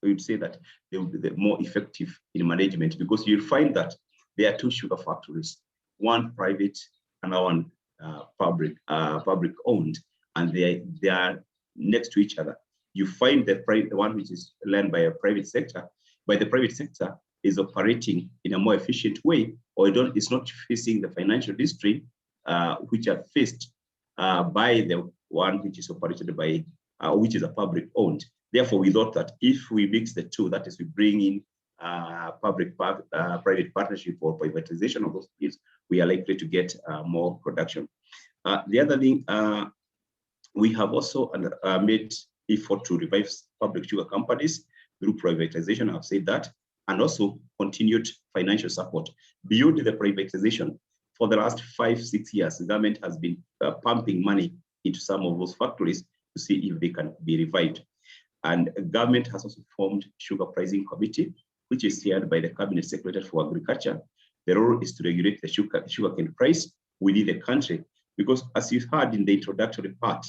We would say that they will be more effective in management, because you'll find that there are two sugar factories, one private and one public owned, and they are next to each other. You find the one which is run by a private sector, but the private sector is operating in a more efficient way, or it's not facing the financial district which are faced by the one which is operated by which is a public owned. Therefore, we thought that if we mix the two, that is, we bring in public-private partnership or privatization of those fields, we are likely to get more production. The other thing, we have also made effort to revive public sugar companies through privatization, I've said that, and also continued financial support. Beyond the privatization, for the last 5-6 years, the government has been pumping money into some of those factories to see if they can be revived. And the government has also formed Sugar Pricing Committee, which is chaired by the Cabinet Secretary for Agriculture. The role is to regulate the sugarcane price within the country, because as you heard in the introductory part,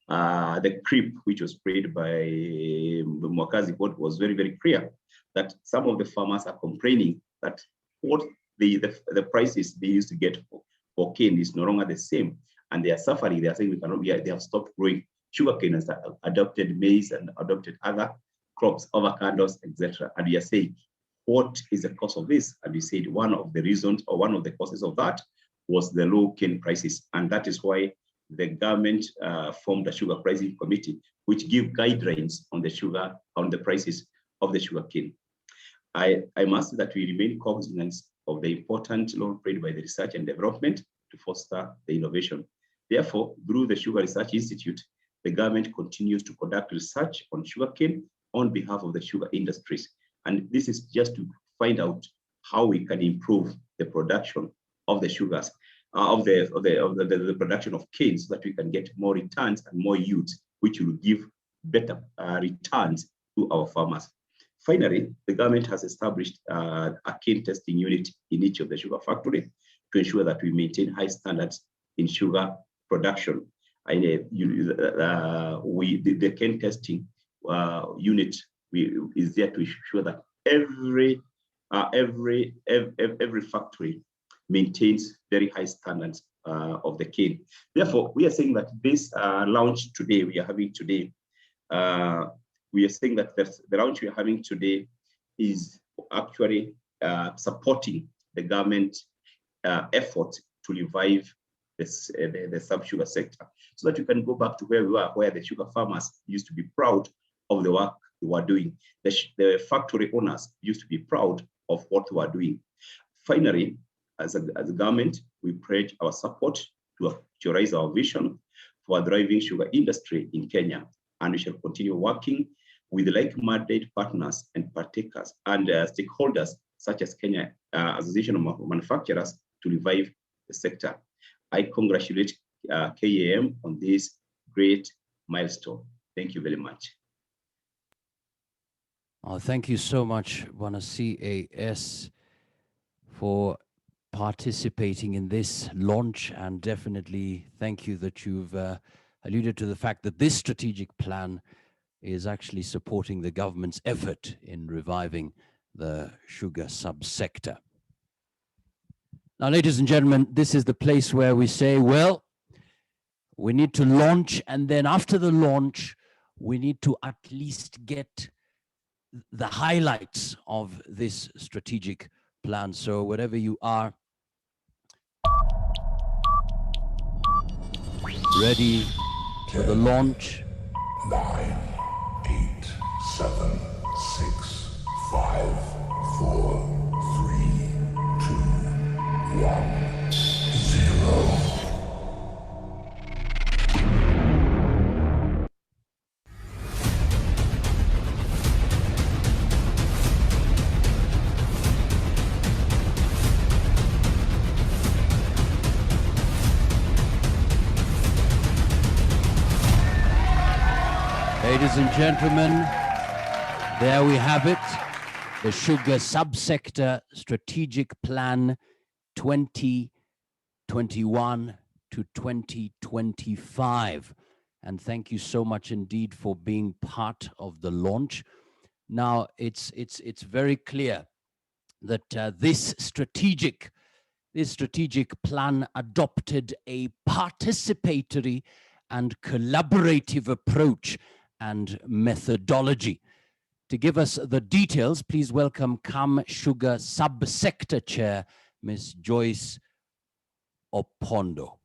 the creep which was spread by the Mwakazi board was very, very clear that some of the farmers are complaining that what the prices they used to get for cane is no longer the same, and they are suffering. They are saying they have stopped growing sugarcane and adopted maize and adopted other crops, avocados, etc. And we are saying, what is the cause of this? And we said one of the reasons, or one of the causes of that, was the low cane prices, and that is why the government formed a Sugar Pricing Committee, which give guidelines on the prices of the sugar cane. I must say that we remain cognizant of the important role played by the research and development to foster the innovation. Therefore, through the Sugar Research Institute, the government continues to conduct research on sugarcane on behalf of the sugar industries. And this is just to find out how we can improve the production of the sugars, the production of cane, so that we can get more returns and more yields, which will give better returns to our farmers. Finally, the government has established a cane testing unit in each of the sugar factory to ensure that we maintain high standards in sugar production. And the cane testing unit is there to ensure that every factory maintains very high standards of the cane. Therefore, we are saying that this launch today we are having today, we are saying that the launch we are having today is actually supporting the government effort to revive this, the sub-sugar sector, so that you can go back to where we were, where the sugar farmers used to be proud of the work they were doing. The factory owners used to be proud of what they were doing. Finally, as a government, we pledge our support to actualize our vision for a thriving sugar industry in Kenya, and we shall continue working with like-minded partners and partakers and stakeholders such as Kenya Association of Manufacturers to revive the sector. I congratulate KAM on this great milestone. Thank you very much. Oh, thank you so much, Bwana CAS, for participating in this launch, and definitely thank you that you've alluded to the fact that this strategic plan is actually supporting the government's effort in reviving the sugar subsector. Now, ladies and gentlemen, this is the place where we say, well, we need to launch, and then after the launch, we need to at least get the highlights of this strategic plan. So wherever you are, ready for the launch. 9, 8, 7, 6, 5, 4, 3, 2, 1, 0. Ladies and gentlemen, there we have it, the Sugar Subsector Strategic Plan 2021 to 2025. And thank you so much indeed for being part of the launch. Now, it's very clear that this strategic plan adopted a participatory and collaborative approach and methodology. To give us the details, please welcome KAM Sugar Subsector Chair, Ms. Joyce Opondo.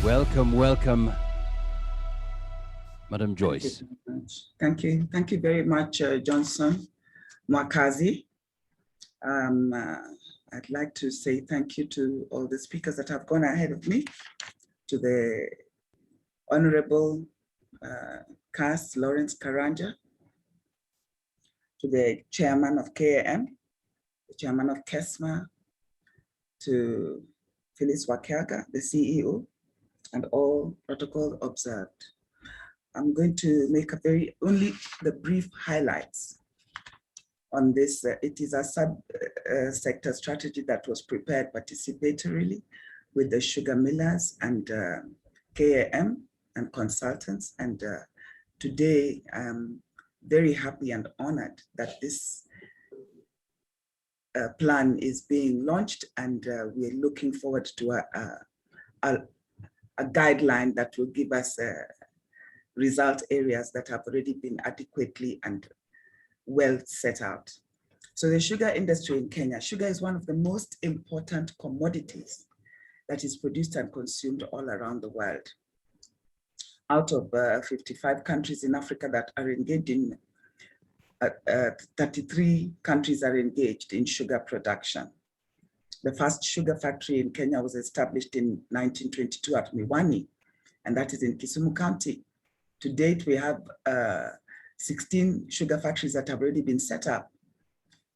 Welcome, Madam Joyce. Thank you very much, Johnson Mwakazi. I'd like to say thank you to all the speakers that have gone ahead of me, to the Honorable Cass Lawrence Karanja, to the Chairman of KAM, the Chairman of KESMA, to Phyllis Wakiaga, the CEO, and all protocol observed. I'm going to make only the brief highlights on this. It is a sub-sector strategy that was prepared participatorily with the sugar millers and KAM and consultants. And today, I'm very happy and honored that this plan is being launched, and we're looking forward to a guideline that will give us result areas that have already been adequately and well set out. So the sugar industry in Kenya, sugar is one of the most important commodities that is produced and consumed all around the world. Out of 55 countries in Africa that are engaged in, 33 countries are engaged in sugar production. The first sugar factory in Kenya was established in 1922 at Miwani, and that is in Kisumu County. To date, we have 16 sugar factories that have already been set up,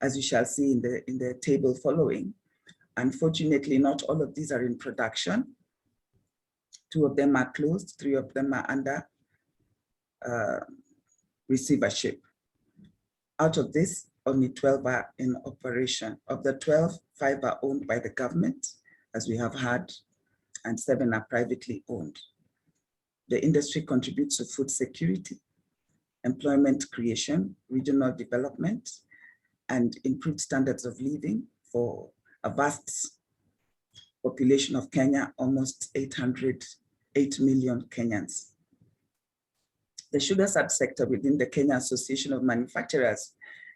as you shall see in the table following. Unfortunately, not all of these are in production. 2 of them are closed, 3 of them are under receivership. Out of this, only 12 are in operation. Of the 12, 5 are owned by the government, as we have had, and 7 are privately owned. The industry contributes to food security, employment creation, regional development, and improved standards of living for a vast population of Kenya, almost 8 million Kenyans. The sugar subsector within the Kenya Association of Manufacturers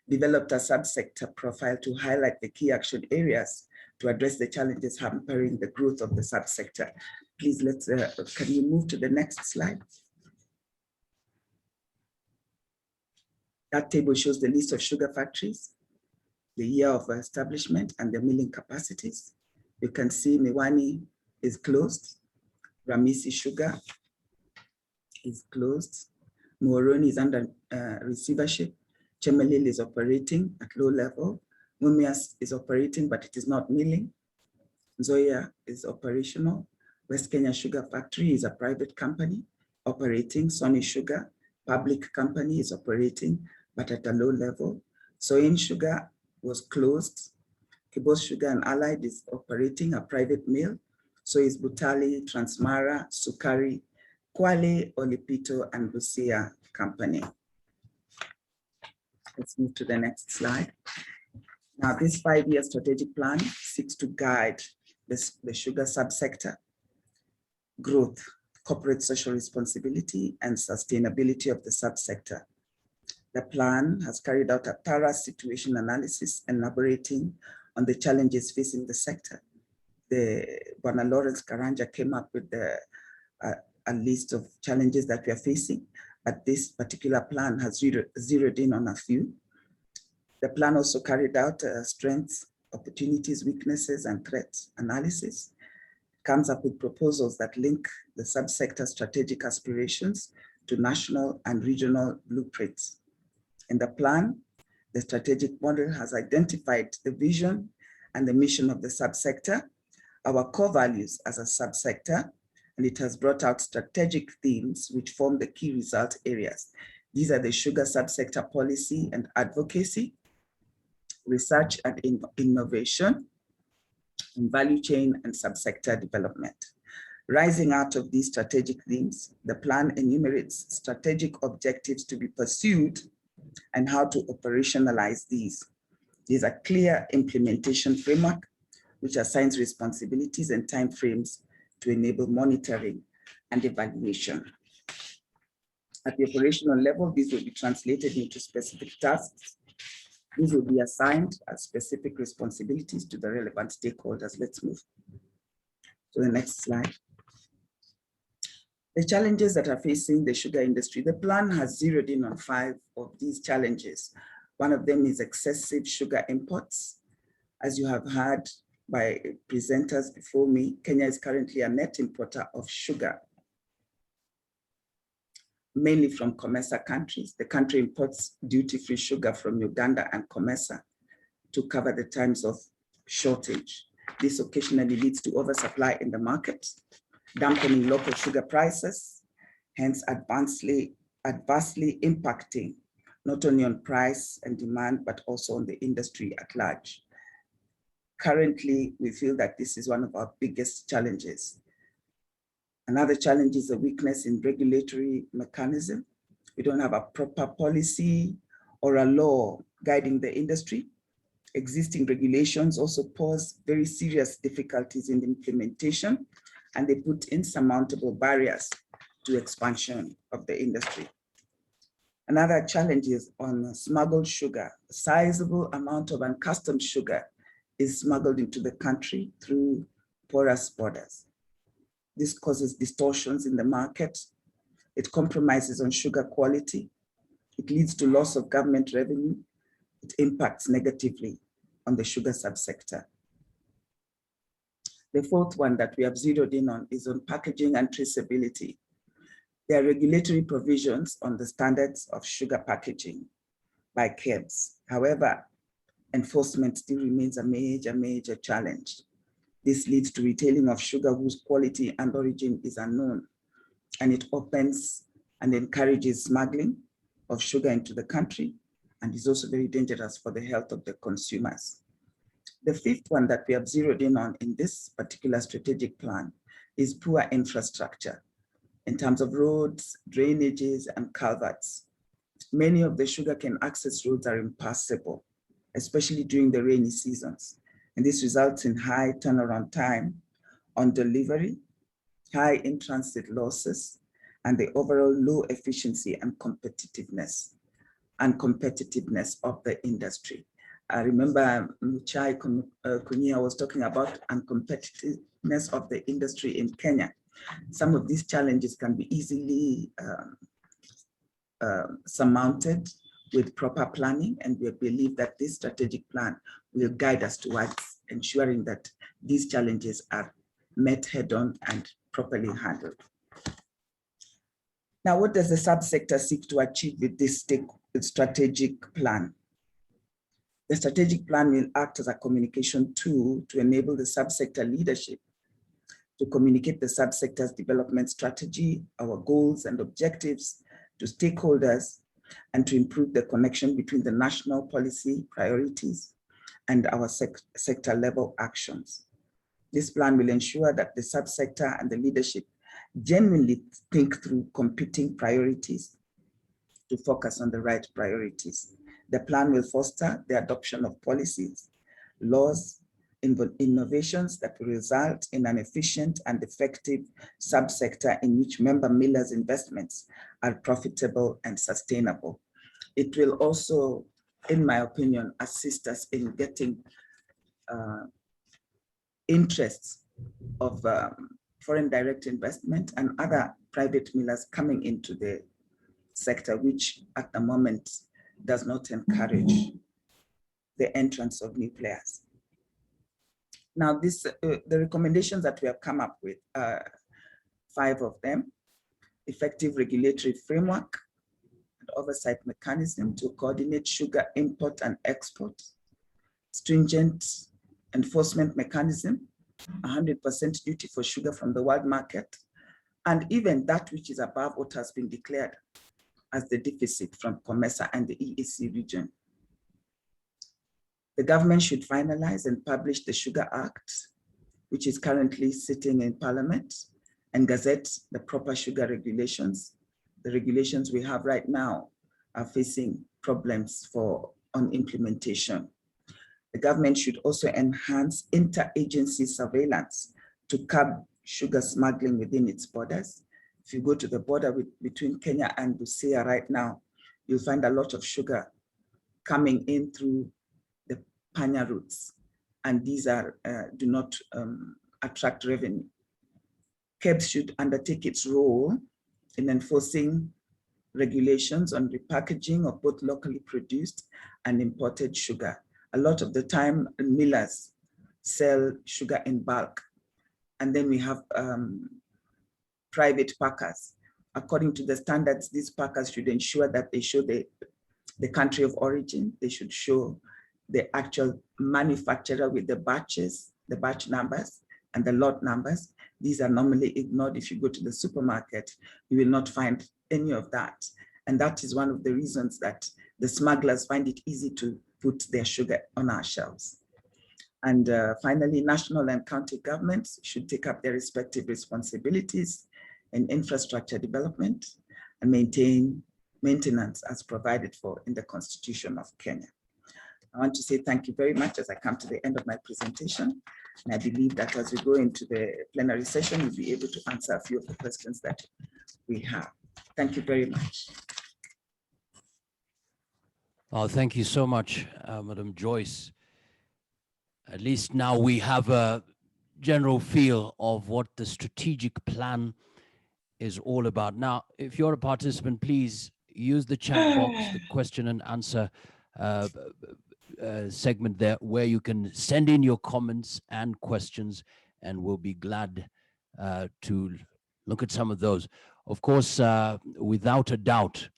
developed a subsector profile to highlight the key action areas to address the challenges hampering the growth of the subsector. Please, can you move to the next slide? That table shows the list of sugar factories, the year of establishment, and their milling capacities. You can see Miwani is closed, Ramisi Sugar is closed, Muhoroni is under receivership, Chemelil is operating at low level, Mumias is operating, but it is not milling. Nzoia is operational. West Kenya Sugar Factory is a private company operating. Sony Sugar, public company, is operating, but at a low level. Soin Sugar was closed. Kibos Sugar and Allied is operating, a private mill. So is Butali, Transmara, Sukari, Kwale, Olipito, and Busia Company. Let's move to the next slide. Now, this 5-year strategic plan seeks to guide the sugar subsector growth, corporate social responsibility, and sustainability of the subsector. The plan has carried out a thorough situation analysis elaborating on the challenges facing the sector. Bwana Lawrence Karanja came up with a list of challenges that we are facing, but this particular plan has zeroed in on a few. The plan also carried out strengths, opportunities, weaknesses, and threats analysis. It comes up with proposals that link the subsector strategic aspirations to national and regional blueprints. In the plan, the strategic model has identified the vision and the mission of the subsector, our core values as a subsector, and it has brought out strategic themes which form the key result areas. These are the sugar subsector policy and advocacy, research and innovation, and value chain and subsector development. Rising out of these strategic themes, the plan enumerates strategic objectives to be pursued and how to operationalize these. There's a clear implementation framework which assigns responsibilities and timeframes to enable monitoring and evaluation. At the operational level, these will be translated into specific tasks. These will be assigned as specific responsibilities to the relevant stakeholders. Let's move to the next slide. The challenges that are facing the sugar industry, the plan has zeroed in on 5 of these challenges. One of them is excessive sugar imports. As you have heard by presenters before me, Kenya is currently a net importer of sugar, mainly from COMESA countries. The country imports duty-free sugar from Uganda and COMESA to cover the times of shortage. This occasionally leads to oversupply in the market, dampening local sugar prices, hence adversely impacting not only on price and demand, but also on the industry at large. Currently, we feel that this is one of our biggest challenges. Another challenge is a weakness in regulatory mechanism. We don't have a proper policy or a law guiding the industry. Existing regulations also pose very serious difficulties in implementation, and they put insurmountable barriers to expansion of the industry. Another challenge is on smuggled sugar. A sizable amount of uncustomed sugar is smuggled into the country through porous borders. This causes distortions in the market. It compromises on sugar quality. It leads to loss of government revenue. It impacts negatively on the sugar subsector. The fourth one that we have zeroed in on is on packaging and traceability. There are regulatory provisions on the standards of sugar packaging by KEBS. However, enforcement still remains a major challenge. This leads to retailing of sugar whose quality and origin is unknown, and it opens and encourages smuggling of sugar into the country, and is also very dangerous for the health of the consumers. The fifth one that we have zeroed in on in this particular strategic plan is poor infrastructure in terms of roads, drainages, and culverts. Many of the sugarcane access roads are impassable, especially during the rainy seasons. And this results in high turnaround time on delivery, high in-transit losses, and the overall low efficiency and competitiveness of the industry. I remember Muchai Kunia was talking about uncompetitiveness of the industry in Kenya. Some of these challenges can be easily surmounted with proper planning, and we believe that this strategic plan will guide us towards ensuring that these challenges are met head-on and properly handled. Now, what does the subsector seek to achieve with this strategic plan? The strategic plan will act as a communication tool to enable the subsector leadership to communicate the subsector's development strategy, our goals and objectives to stakeholders, and to improve the connection between the national policy priorities and our sector level actions. This plan will ensure that the subsector and the leadership genuinely think through competing priorities to focus on the right priorities. The plan will foster the adoption of policies, laws, innovations that will result in an efficient and effective subsector in which member millers' investments are profitable and sustainable. It will also, in my opinion, assist us in getting interests of foreign direct investment and other private millers coming into the sector, which at the moment does not encourage the entrance of new players. Now, the recommendations that we have come up with, 5 of them: effective regulatory framework and oversight mechanism to coordinate sugar import and export, stringent enforcement mechanism, 100% duty for sugar from the world market, and even that which is above what has been declared as the deficit from COMESA and the EEC region. The government should finalize and publish the Sugar Act, which is currently sitting in Parliament, and gazette the proper sugar regulations. The regulations we have right now are facing problems on implementation. The government should also enhance interagency surveillance to curb sugar smuggling within its borders. If you go to the border between Kenya and Busia right now, you'll find a lot of sugar coming in through the Panya routes, and these do not attract revenue. KEBS should undertake its role in enforcing regulations on repackaging of both locally produced and imported sugar. A lot of the time, millers sell sugar in bulk, and then we have private packers. According to the standards, these packers should ensure that they show the country of origin. They should show the actual manufacturer with the batches, the batch numbers and the lot numbers. These are normally ignored. If you go to the supermarket, you will not find any of that. And that is one of the reasons that the smugglers find it easy to put their sugar on our shelves. And finally, national and county governments should take up their respective responsibilities in infrastructure development and maintenance as provided for in the Constitution of Kenya. I want to say thank you very much as I come to the end of my presentation. And I believe that as we go into the plenary session, we'll be able to answer a few of the questions that we have. Thank you very much. Oh, thank you so much, Madam Joyce. At least now we have a general feel of what the strategic plan is all about. Now, if you're a participant, please use the chat box, the question and answer segment there, where you can send in your comments and questions, and we'll be glad to look at some of those. Of course, without a doubt,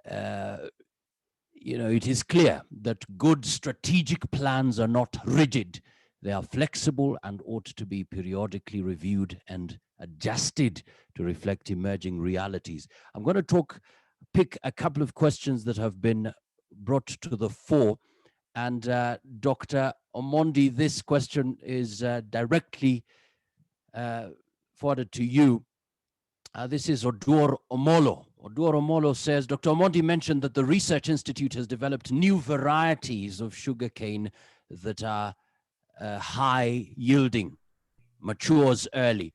it is clear that good strategic plans are not rigid. They are flexible and ought to be periodically reviewed and adjusted to reflect emerging realities. I'm going to pick a couple of questions that have been brought to the fore. And Dr. Omondi, this question is directly forwarded to you. This is Oduor Omolo. Oduor Omolo says, Dr. Omondi mentioned that the Research Institute has developed new varieties of sugarcane that are high yielding, matures early,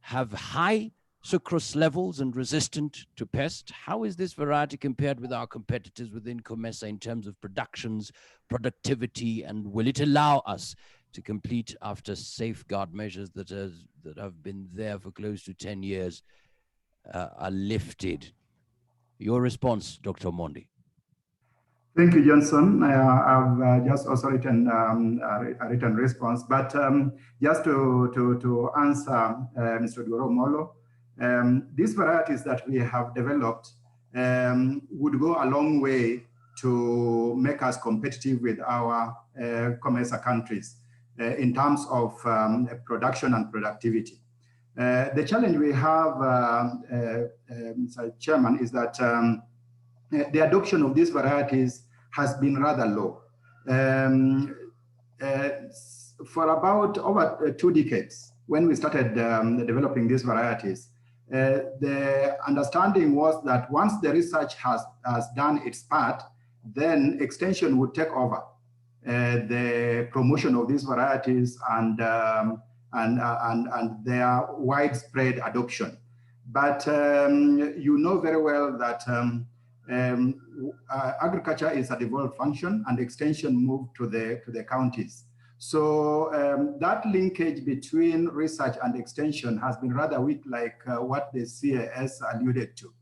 have high sucrose levels and resistant to pest. How is this variety compared with our competitors within COMESA in terms of productions, productivity, and will it allow us to complete after safeguard measures that have been there for close to 10 years are lifted? Your response, Dr. Mondi. Thank you, Johnson. I've just also written a written response, but just to answer Mr. Duromolo, these varieties that we have developed would go a long way to make us competitive with our COMESA countries in terms of production and productivity. The challenge we have, Mr. Chairman, is that the adoption of these varieties has been rather low. For about over 2 decades, when we started developing these varieties, the understanding was that once the research has done its part, then extension would take over the promotion of these varieties and their widespread adoption. But you know very well that agriculture is a devolved function and extension moved to the counties. So that linkage between research and extension has been rather weak, like what the CAS alluded to.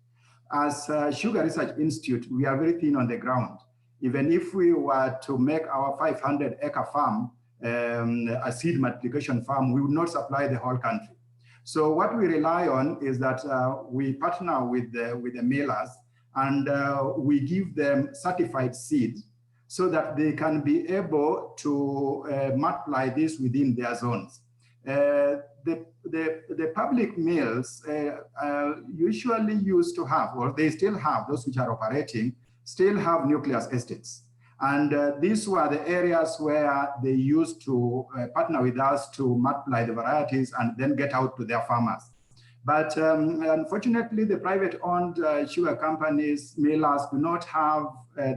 As Sugar Research Institute, we are very thin on the ground. Even if we were to make our 500-acre farm a seed multiplication farm, we would not supply the whole country. So what we rely on is that we partner with the millers and we give them certified seeds so that they can be able to multiply this within their zones. The public mills usually used to have, or they still have, those which are operating, still have nucleus estates. And these were the areas where they used to partner with us to multiply the varieties and then get out to their farmers. But unfortunately, the private-owned sugar companies, millers, do not have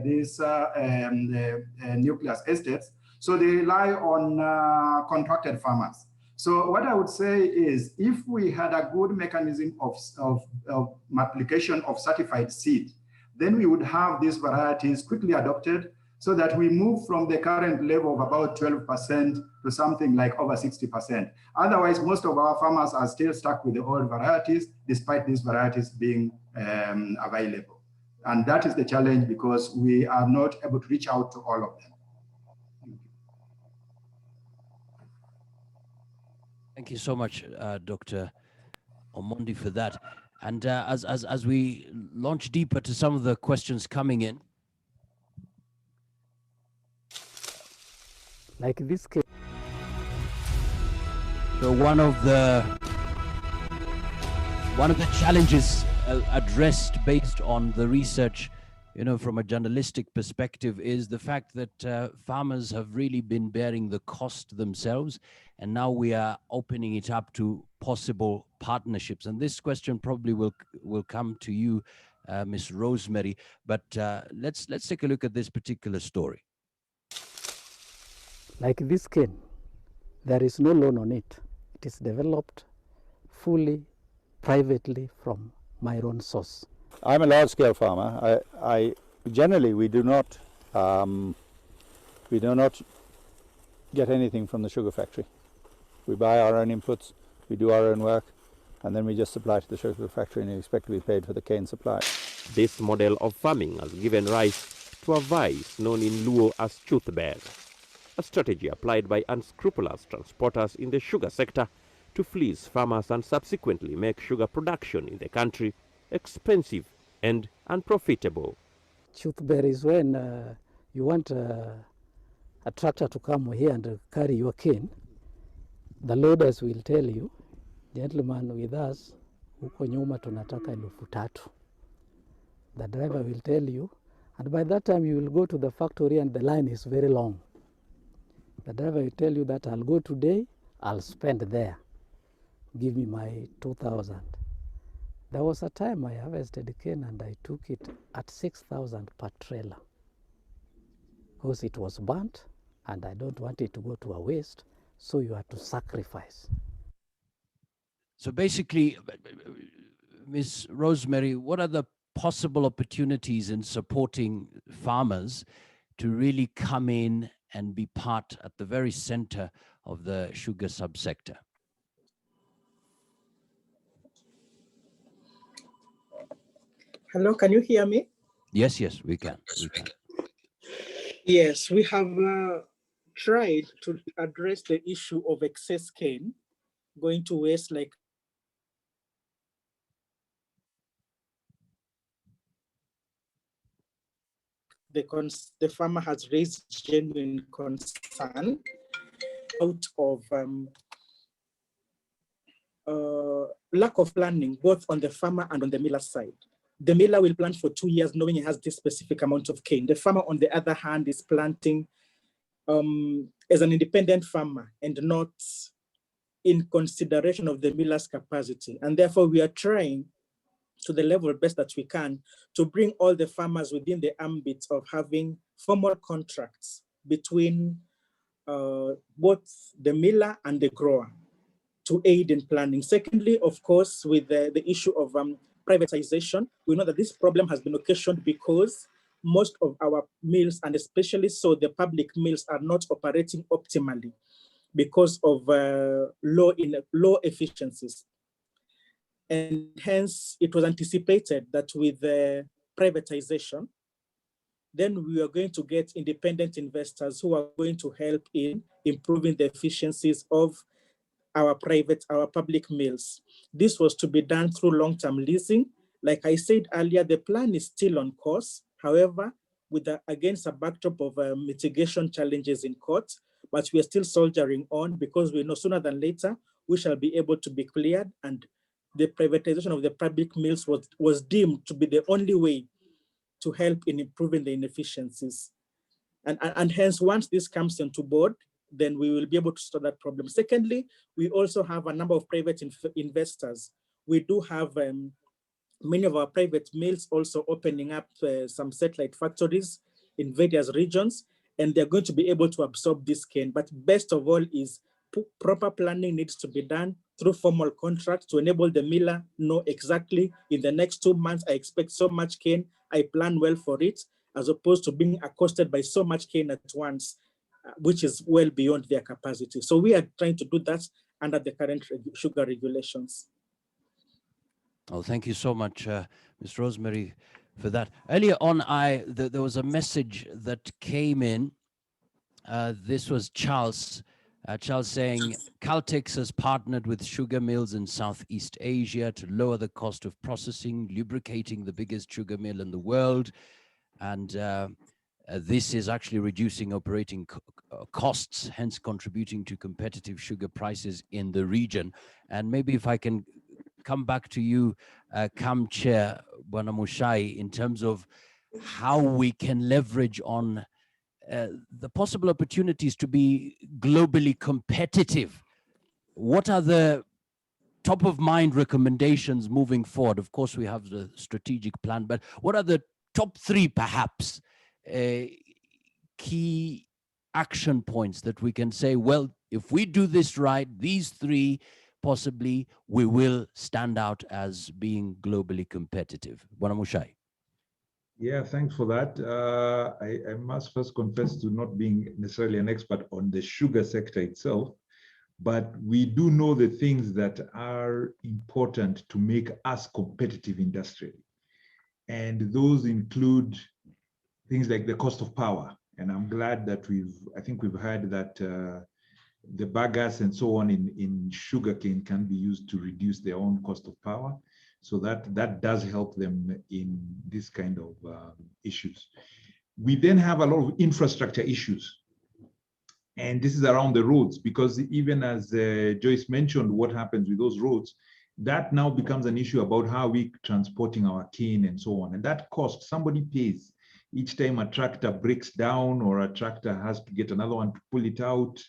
these nucleus estates, so they rely on contracted farmers. So what I would say is, if we had a good mechanism of multiplication of certified seed, then we would have these varieties quickly adopted so that we move from the current level of about 12% to something like over 60%. Otherwise, most of our farmers are still stuck with the old varieties, despite these varieties being available. And that is the challenge, because we are not able to reach out to all of them. Thank you so much, Dr. Omondi, for that. And as we launch deeper to some of the questions coming in, like this case. So one of the challenges addressed based on the research, from a journalistic perspective, is the fact that farmers have really been bearing the cost themselves, and now we are opening it up to possible partnerships. And this question probably will come to you, Ms. Rosemary. But let's take a look at this particular story. Like this cane, there is no loan on it. It is developed fully, privately from my own source. I'm a large-scale farmer. Generally we do not get anything from the sugar factory. We buy our own inputs, we do our own work, and then we just supply to the sugar factory and expect to be paid for the cane supply. This model of farming has given rise to unveils, known in Luo as toothbear, a strategy applied by unscrupulous transporters in the sugar sector to fleece farmers and subsequently make sugar production in the country expensive and unprofitable. Toothbear is when you want a tractor to come here and carry your cane. The loaders will tell you, gentlemen, with us, huko nyuma tunataka 3,000. The driver will tell you, and by that time you will go to the factory and the line is very long. The driver will tell you that I'll go today, I'll spend there. Give me my 2,000. There was a time I harvested cane and I took it at 6,000 per trailer because it was burnt and I don't want it to go to a waste, so you have to sacrifice. So basically, Ms. Rosemary, what are the possible opportunities in supporting farmers to really come in and be part at the very center of the sugar subsector? Hello, can you hear me? Yes, yes, we can. We can. Yes, we have tried to address the issue of excess cane going to waste, like the farmer has raised genuine concern out of lack of planning, both on the farmer and on the miller side. The miller will plant for 2 years knowing he has this specific amount of cane. The farmer, on the other hand, is planting as an independent farmer and not in consideration of the miller's capacity. And therefore, we are trying to the level best that we can to bring all the farmers within the ambit of having formal contracts between both the miller and the grower to aid in planning. Secondly, of course, with the issue of privatization, we know that this problem has been occasioned because most of our mills, and especially so the public mills, are not operating optimally because of low efficiencies. And hence, it was anticipated that with the privatization, then we are going to get independent investors who are going to help in improving the efficiencies of our public mills. This was to be done through long-term leasing. Like I said earlier, the plan is still on course. However, against a backdrop of mitigation challenges in court, but we are still soldiering on because we know sooner than later, we shall be able to be cleared, and the privatization of the public mills was deemed to be the only way to help in improving the inefficiencies. And hence, once this comes into board, then we will be able to solve that problem. Secondly, we also have a number of private investors. We do have many of our private mills also opening up some satellite factories in various regions, and they're going to be able to absorb this cane. But best of all is proper planning needs to be done through formal contracts to enable the miller know exactly in the next 2 months, I expect so much cane, I plan well for it, as opposed to being accosted by so much cane at once, which is well beyond their capacity. So we are trying to do that under the current sugar regulations. Oh, thank you so much, Ms. Rosemary, for that. Earlier on, there was a message that came in. This was Charles. Charles saying, Caltex has partnered with sugar mills in Southeast Asia to lower the cost of processing, lubricating the biggest sugar mill in the world. And this is actually reducing operating costs, hence contributing to competitive sugar prices in the region. And maybe if I can come back to you, KAM Chair, Bwana Muchai, in terms of how we can leverage on the possible opportunities to be globally competitive. What are the top of mind recommendations moving forward? Of course, we have the strategic plan, but what are the top 3 perhaps key action points that we can say, well, if we do this right, these 3, possibly we will stand out as being globally competitive? Bwana Muchai. Yeah, thanks for that. I must first confess to not being necessarily an expert on the sugar sector itself, but we do know the things that are important to make us competitive industrially. And those include things like the cost of power. And I'm glad that I think we've heard that the bagasse and so on in sugarcane can be used to reduce their own cost of power. So that does help them in this kind of issues. We then have a lot of infrastructure issues. And this is around the roads, because even as Joyce mentioned, what happens with those roads, that now becomes an issue about how we transporting our cane and so on. And that cost, somebody pays each time a tractor breaks down or a tractor has to get another one to pull it out.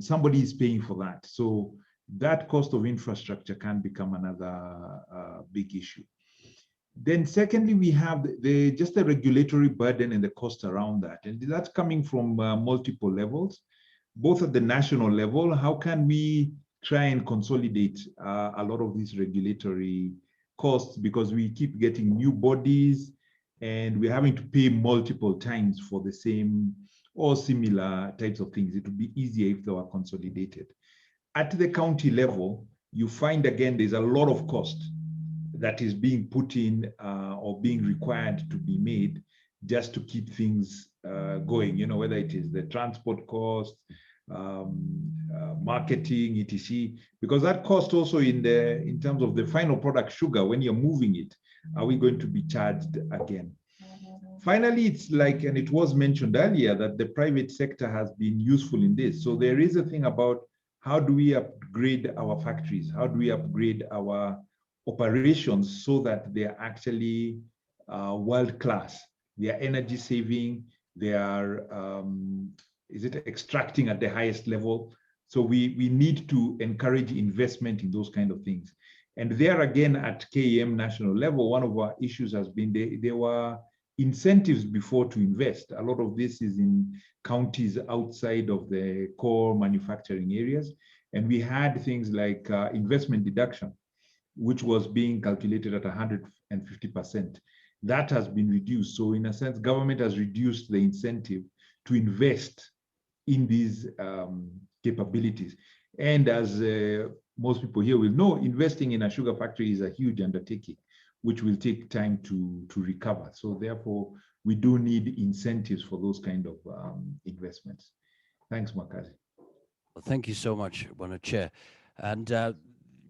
Somebody is paying for that. So that cost of infrastructure can become another big issue. Then secondly, we have just the regulatory burden and the cost around that. And that's coming from multiple levels, both at the national level. How can we try and consolidate a lot of these regulatory costs, because we keep getting new bodies and we're having to pay multiple times for the same or similar types of things. It would be easier if they were consolidated. At the county level, you find again, there's a lot of cost that is being put in or being required to be made just to keep things going, you know, whether it is the transport cost, marketing, etc. Because that cost also in terms of the final product sugar, when you're moving it, are we going to be charged again? Finally, it's like, and it was mentioned earlier, that the private sector has been useful in this. So there is a thing about how do we upgrade our factories? How do we upgrade our operations so that they're actually world-class? They are energy saving, they are, extracting at the highest level? So we need to encourage investment in those kind of things. And there again, at KAM national level, one of our issues has been there were incentives before to invest. A lot of this is in counties outside of the core manufacturing areas. And we had things like investment deduction, which was being calculated at 150%. That has been reduced. So in a sense, government has reduced the incentive to invest in these capabilities. And as most people here will know, investing in a sugar factory is a huge undertaking, which will take time to recover. So therefore, we do need incentives for those kind of investments. Thanks, Makazi. Well, thank you so much, Bwana Chair. And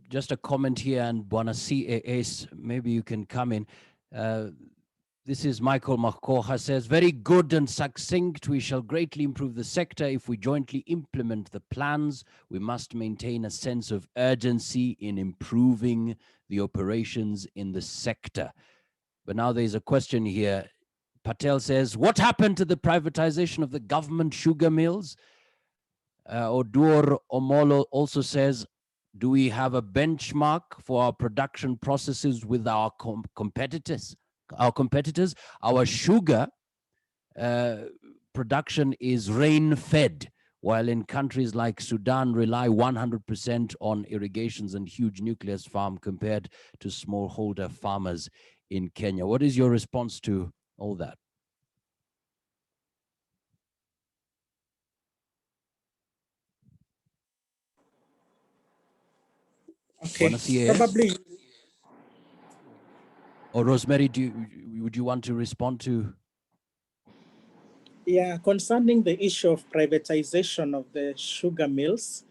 just a comment here, and Bwana CAS, maybe you can come in. This is Michael Makoha says, very good and succinct. We shall greatly improve the sector if we jointly implement the plans. We must maintain a sense of urgency in improving the operations in the sector. But now there's a question here. Patel says, what happened to the privatization of the government sugar mills? Odur Omolo also says, do we have a benchmark for our production processes with our competitors? Our sugar production is rain-fed, while in countries like Sudan rely 100% on irrigations and huge nucleus farm compared to smallholder farmers in Kenya. What is your response to all that? Okay, probably. Or Rosemary, would you want to respond to? Yeah, concerning the issue of privatization of the sugar mills,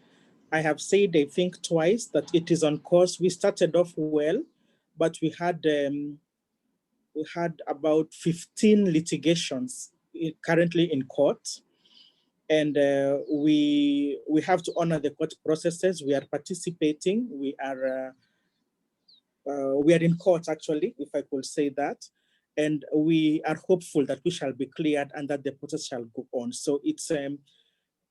I have said, I think twice, that it is on course. We started off well, but we had about 15 litigations currently in court. And we have to honor the court processes. We are participating. We are in court, actually, if I could say that. And we are hopeful that we shall be cleared and that the process shall go on. So it's,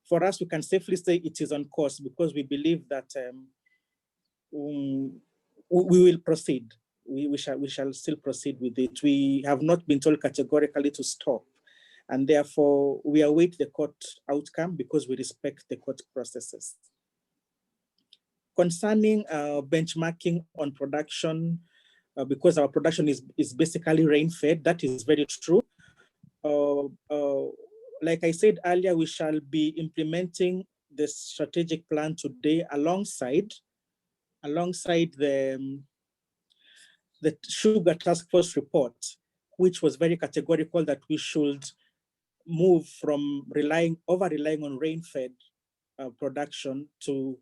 for us, we can safely say it is on course, because we believe that we will proceed. We shall still proceed with it. We have not been told categorically to stop. And therefore, we await the court outcome because we respect the court processes. Concerning benchmarking on production, because our production is basically rain-fed, that is very true. Like I said earlier, we shall be implementing the strategic plan today alongside the Sugar Task Force report, which was very categorical that we should move from over-relying on rain-fed production to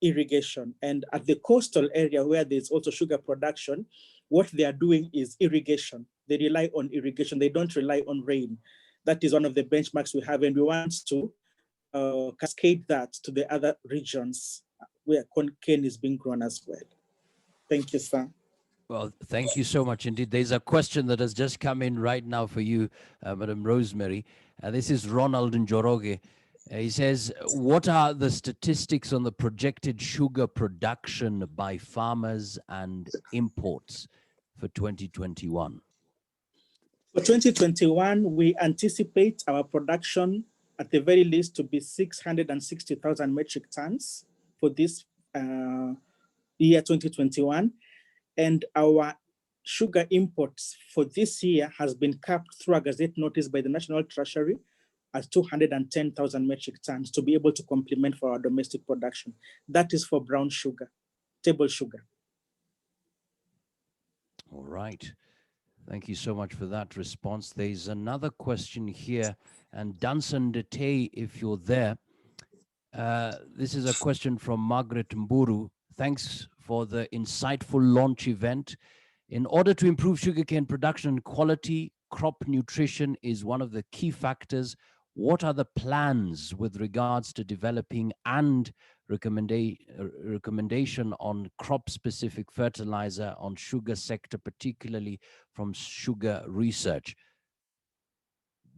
irrigation. And at the coastal area where there's also sugar production, what they are doing is irrigation. They rely on irrigation. They don't rely on rain. That is one of the benchmarks we have, and we want to cascade that to the other regions where cane is being grown as well. Thank you, sir. Well, thank you so much indeed. There's a question that has just come in right now for you, Madam Rosemary. This is Ronald Njoroge. He says, what are the statistics on the projected sugar production by farmers and imports for 2021? For 2021, we anticipate our production at the very least to be 660,000 metric tons for this year 2021. And our sugar imports for this year has been capped through a gazette notice by the National Treasury at 210,000 metric tons to be able to complement for our domestic production. That is for brown sugar, table sugar. All right. Thank you so much for that response. There's another question here, and Danson Dete, if you're there. This is a question from Margaret Mburu. Thanks for the insightful launch event. In order to improve sugarcane production and quality, crop nutrition is one of the key factors. What are the plans with regards to developing and recommendation on crop-specific fertilizer on sugar sector, particularly from sugar research?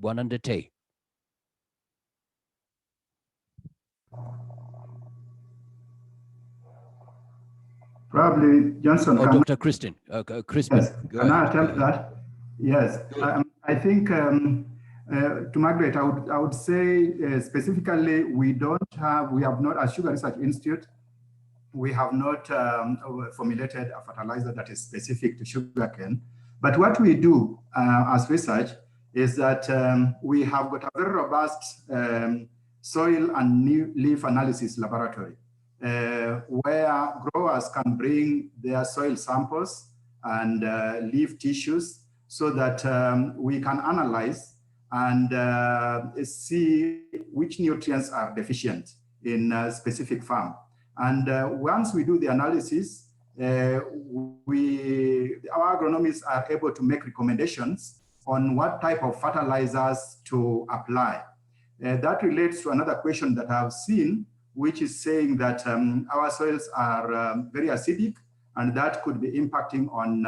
Wanandete. Probably Johnson. Oh, Dr. Crispin. Crispin. Yes. Can I attempt that? Yes. I think to Margaret, I would say specifically, we have not, as Sugar Research Institute, we have not formulated a fertilizer that is specific to sugarcane. But what we do as research is that we have got a very robust soil and leaf analysis laboratory where growers can bring their soil samples and leaf tissues so that we can analyze and see which nutrients are deficient in a specific farm. And once we do the analysis, our agronomists are able to make recommendations on what type of fertilizers to apply. That relates to another question that I've seen, which is saying that our soils are very acidic, and that could be impacting on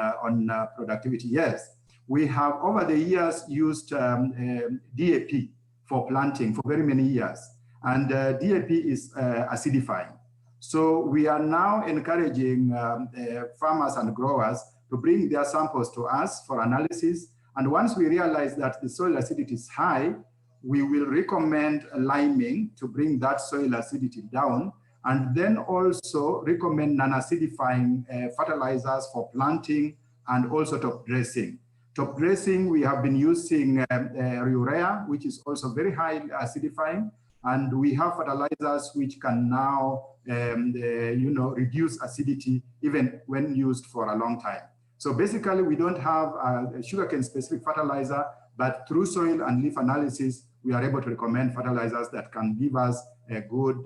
productivity. Yes, we have over the years used DAP for planting for very many years, and DAP is acidifying. So we are now encouraging farmers and growers to bring their samples to us for analysis. And once we realize that the soil acidity is high, we will recommend liming to bring that soil acidity down, and then also recommend non-acidifying fertilizers for planting and also top dressing. Top dressing, we have been using urea, which is also very high acidifying, and we have fertilizers which can now reduce acidity even when used for a long time. So basically, we don't have a sugarcane specific fertilizer, but through soil and leaf analysis, we are able to recommend fertilizers that can give us good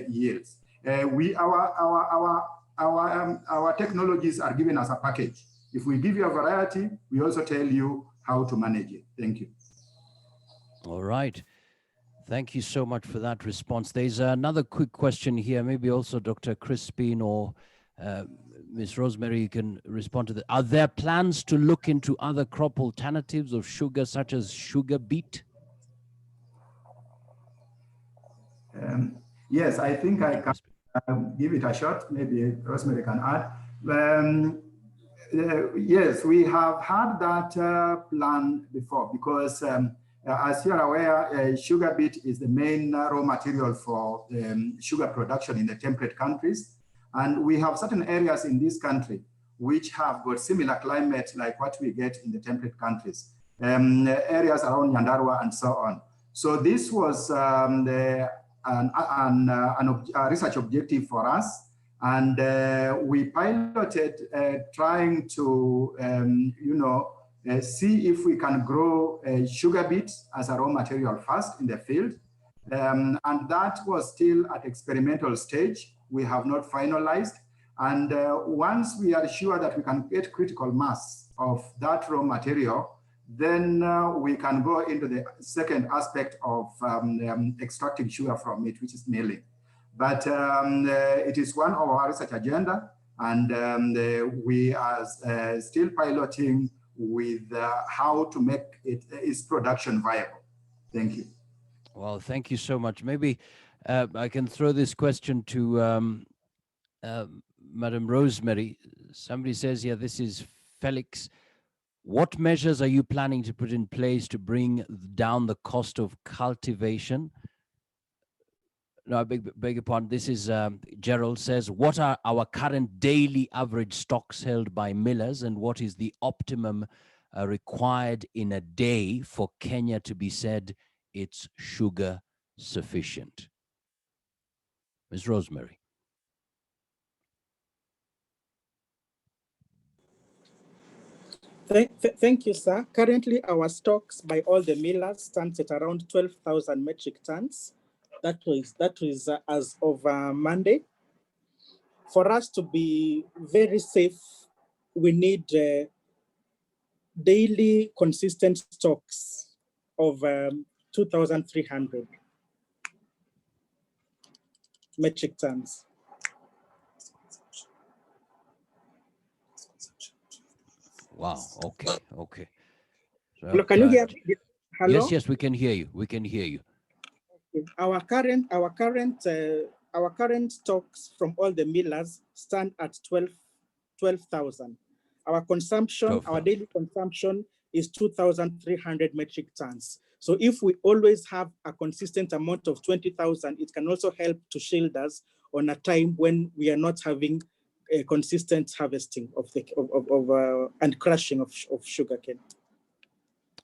yields. Our technologies are given as a package. If we give you a variety, we also tell you how to manage it. Thank you. All right. Thank you so much for that response. There's another quick question here. Maybe also Dr. Crispin or Ms. Rosemary, you can respond to that. Are there plans to look into other crop alternatives of sugar, such as sugar beet? Yes, I think I can give it a shot. Maybe Rosemary can add. Yes, we have had that plan before because as you're aware, sugar beet is the main raw material for sugar production in the temperate countries. And we have certain areas in this country which have got similar climate like what we get in the temperate countries, areas around Nyandarua and so on. So this was a research objective for us. And we piloted trying to, see if we can grow sugar beet as a raw material first in the field. And that was still at experimental stage. We have not finalized. And once we are sure that we can get critical mass of that raw material, then we can go into the second aspect of extracting sugar from it, which is milling. But it is one of our research agenda, and we are still piloting with how to make its production viable. Thank you. Well, thank you so much. Maybe I can throw this question to Madam Rosemary. Somebody says here, this is Felix, what measures are you planning to put in place to bring down the cost of cultivation? No, I beg your pardon. This is Gerald says, what are our current daily average stocks held by millers, and what is the optimum required in a day for Kenya to be said it's sugar sufficient? Ms. Rosemary. Thank you, sir. Currently, our stocks by all the millers stands at around 12,000 metric tons. That is as of Monday. For us to be very safe, we need daily consistent stocks of 2,300 metric tons. Wow. Okay. Okay. So, Hello, can you hear me? Hello? Yes, we can hear you. We can hear you. Our current stocks from all the millers stand at 12,000. Our consumption, 12,000. our daily consumption is 2,300 metric tons. So if we always have a consistent amount of 20,000, it can also help to shield us on a time when we are not having a consistent harvesting and crushing of sugarcane.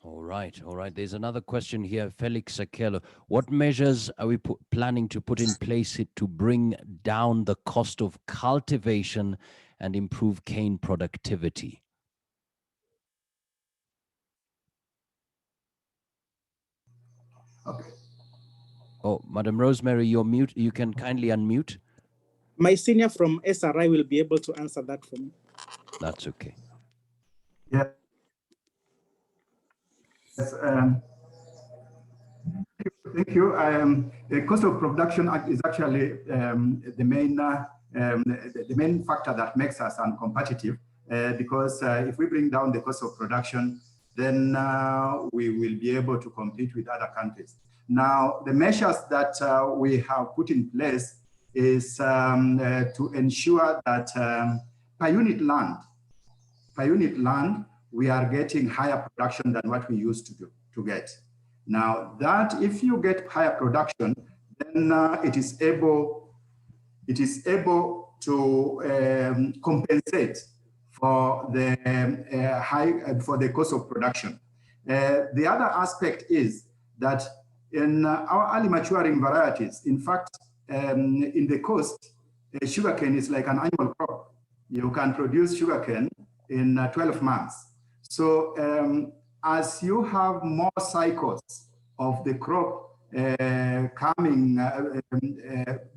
All right. All right. There's another question here. Felix Sakelo. What measures are we planning to put in place to bring down the cost of cultivation and improve cane productivity? Okay. Oh, Madam Rosemary, you're mute. You can kindly unmute. My senior from SRI will be able to answer that for me. That's okay. Yeah. Yes, thank you. The cost of production is actually the main factor that makes us uncompetitive because if we bring down the cost of production, then we will be able to compete with other countries. Now, the measures that we have put in place is to ensure that per unit land, we are getting higher production than what we used to get. Now, that if you get higher production, then it is able to compensate for the cost of production. The other aspect is that in our early maturing varieties, in fact, in the coast, sugarcane is like an annual crop. You can produce sugarcane in 12 months. So as you have more cycles of the crop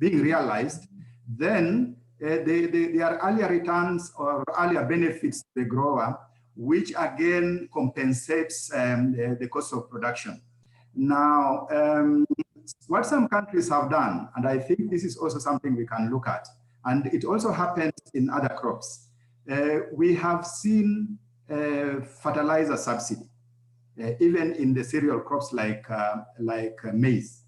being realized, then there are earlier returns or earlier benefits to the grower, which again compensates the cost of production. Now, what some countries have done, and I think this is also something we can look at, and it also happens in other crops. We have seen fertilizer subsidy, even in the cereal crops like maize.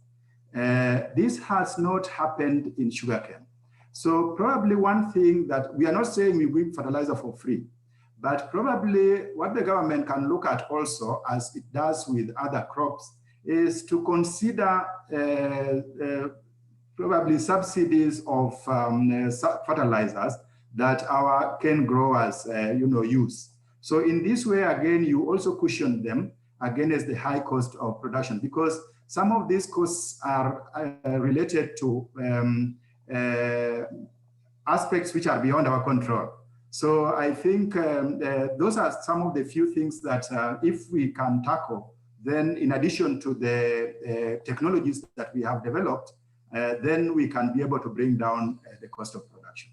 This has not happened in sugarcane. So probably one thing that we are not saying we give fertilizer for free, but probably what the government can look at also, as it does with other crops, is to consider probably subsidies of fertilizers that our cane growers use. So in this way, again, you also cushion them against the high cost of production, because some of these costs are related to aspects which are beyond our control. So I think those are some of the few things that if we can tackle, then in addition to the technologies that we have developed, then we can be able to bring down the cost of production.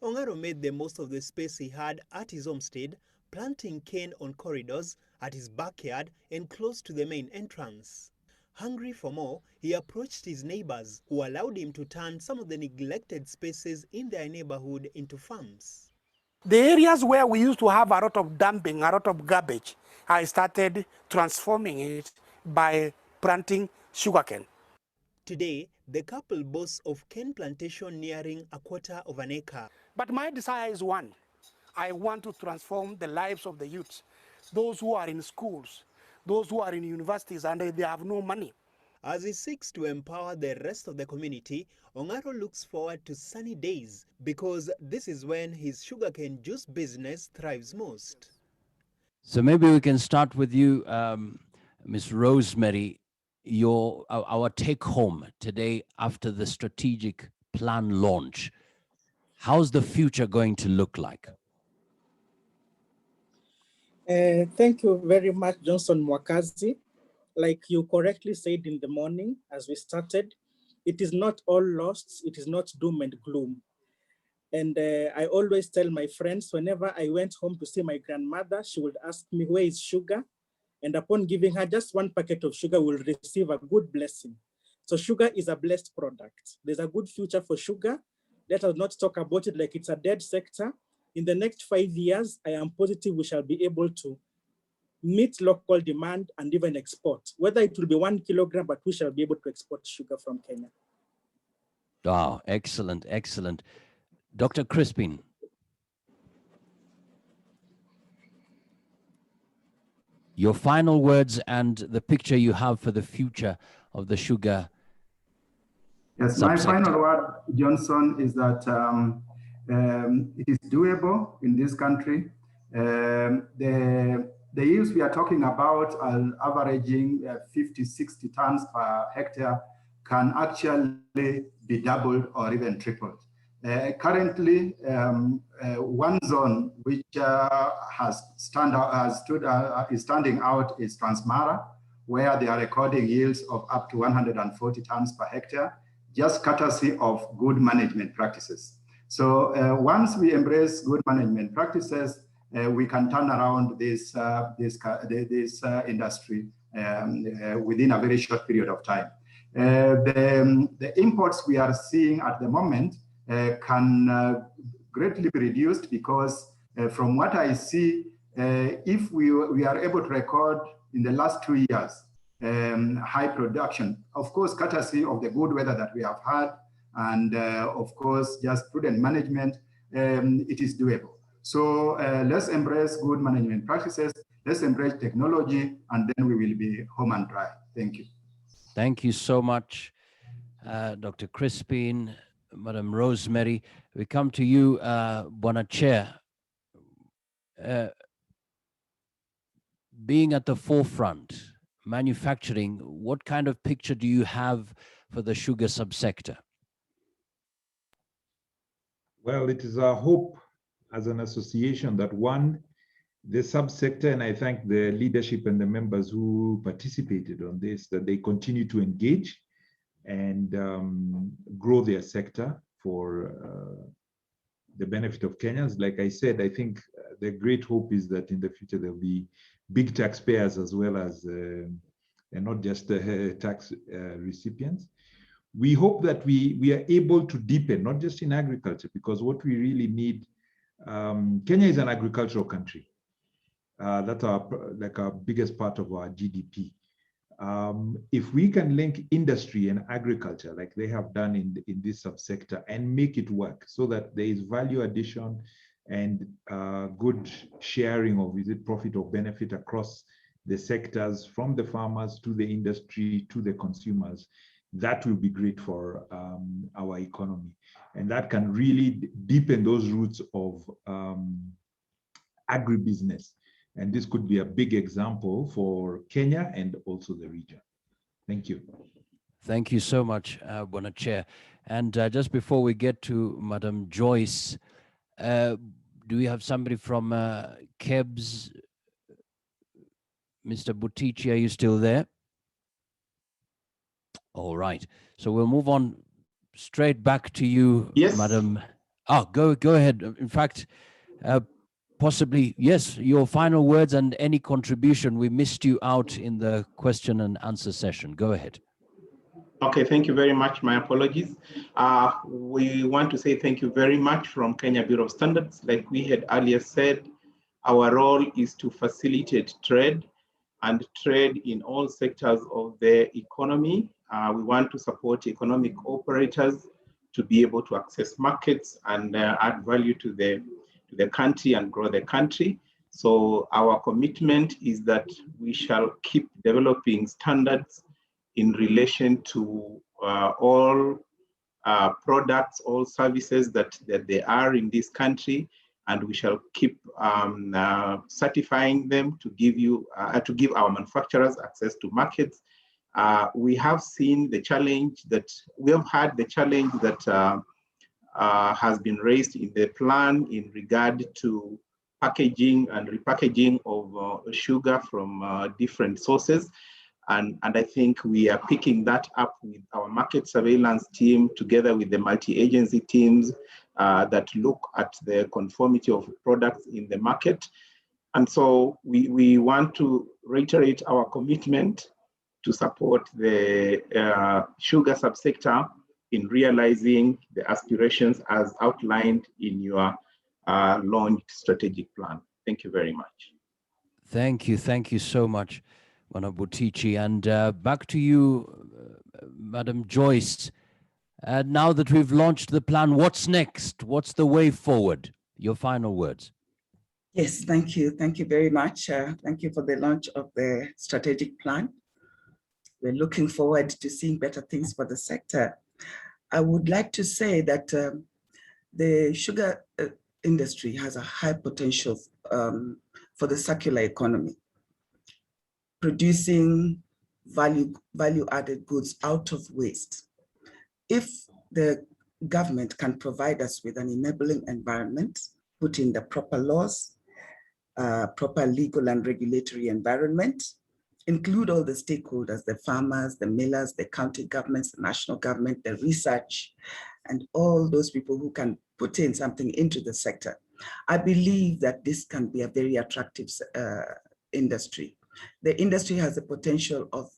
Ongaro made the most of the space he had at his homestead, planting cane on corridors, at his backyard, and close to the main entrance. Hungry for more, he approached his neighbors, who allowed him to turn some of the neglected spaces in their neighborhood into farms. The areas where we used to have a lot of dumping, a lot of garbage, I started transforming it by planting sugarcane. Today, the couple boasts of cane plantation nearing 1/4 of an acre. But my desire is one. I want to transform the lives of the youths, those who are in schools, those who are in universities and they have no money. As he seeks to empower the rest of the community, Ongaro looks forward to sunny days because this is when his sugarcane juice business thrives most. So maybe we can start with you, Ms. Rosemary, our take home today after the strategic plan launch. How's the future going to look like? Thank you very much, Johnson Mwakazi. Like you correctly said in the morning as we started, it is not all lost, it is not doom and gloom. And I always tell my friends, whenever I went home to see my grandmother, she would ask me, where is sugar? And upon giving her just one packet of sugar, we'll receive a good blessing. So sugar is a blessed product. There's a good future for sugar. Let us not talk about it like it's a dead sector. In the next 5 years, I am positive we shall be able to meet local demand and even export. Whether it will be 1 kilogram, but we shall be able to export sugar from Kenya. Wow, excellent, excellent. Dr. Crispin. Your final words and the picture you have for the future of the sugar Yes, subsector. my final word, Johnson, is that it is doable in this country. The yields we are talking about are averaging 50, 60 tons per hectare can actually be doubled or even tripled. Currently, one zone which is standing out is Transmara, where they are recording yields of up to 140 tons per hectare, just courtesy of good management practices. So once we embrace good management practices, we can turn around this industry within a very short period of time. The imports we are seeing at the moment can greatly be reduced because from what I see, if we are able to record in the last 2 years high production, of course, courtesy of the good weather that we have had, and of course, just prudent management, it is doable. So let's embrace good management practices, let's embrace technology, and then we will be home and dry. Thank you. Thank you so much, Dr. Crispin, Madam Rosemary. We come to you, Bwana Chair. Being at the forefront, manufacturing, what kind of picture do you have for the sugar subsector? Well, it is our hope as an association that one, the subsector, and I thank the leadership and the members who participated on this, that they continue to engage and grow their sector for the benefit of Kenyans. Like I said, I think the great hope is that in the future there'll be big taxpayers as well as, and not just tax recipients. We hope that we are able to deepen, not just in agriculture, because what we really need, Kenya is an agricultural country. That's our biggest part of our GDP. If we can link industry and agriculture, like they have done in this subsector, and make it work so that there is value addition and good sharing of profit or benefit across the sectors, from the farmers to the industry to the consumers, that will be great for our economy. And that can really deepen those roots of agribusiness. And this could be a big example for Kenya and also the region. Thank you. Thank you so much, Bwana Chair. And just before we get to Madam Joyce, do we have somebody from KEBS? Mr. Butici, are you still there? All right. So we'll move on straight back to you, yes, Madam Oh, go ahead. In fact, possibly, yes, your final words and any contribution. We missed you out in the question and answer session. Go ahead. Okay, thank you very much. My apologies. We want to say thank you very much from Kenya Bureau of Standards. Like we had earlier said, our role is to facilitate trade and trade in all sectors of the economy. We want to support economic operators to be able to access markets and add value to the country and grow the country. So our commitment is that we shall keep developing standards in relation to all products, all services that they are in this country, and we shall keep certifying them to give our manufacturers access to markets. We have seen the challenge that has been raised in the plan in regard to packaging and repackaging of sugar from different sources. And I think we are picking that up with our market surveillance team together with the multi-agency teams that look at the conformity of products in the market. And so we want to reiterate our commitment to support the sugar subsector in realizing the aspirations as outlined in your launched strategic plan. Thank you very much. Thank you so much, Mwanabuchichi. And back to you, Madam Joyce. Now that we've launched the plan, what's next? What's the way forward? Your final words. Yes, thank you. Thank you very much. Thank you for the launch of the strategic plan. We're looking forward to seeing better things for the sector. I would like to say that the sugar industry has a high potential for the circular economy, producing value-added goods out of waste. If the government can provide us with an enabling environment, put in the proper laws, proper legal and regulatory environment, include all the stakeholders, the farmers, the millers, the county governments, the national government, the research, and all those people who can put in something into the sector. I believe that this can be a very attractive industry. The industry has the potential of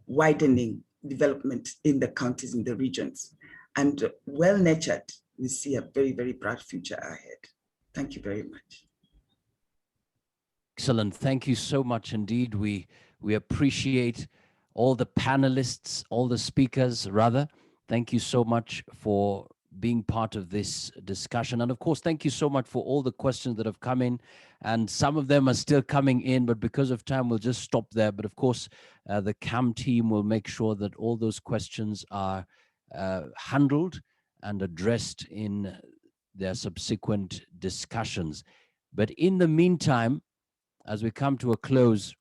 widening development in the counties, in the regions, and well-nurtured, we see a very, very bright future ahead. Thank you very much. Excellent. Thank you so much indeed. We appreciate all the panelists, all the speakers, rather. Thank you so much for being part of this discussion. And of course, thank you so much for all the questions that have come in. And some of them are still coming in, but because of time, we'll just stop there. But of course, the KAM team will make sure that all those questions are handled and addressed in their subsequent discussions. But in the meantime, as we come to a close,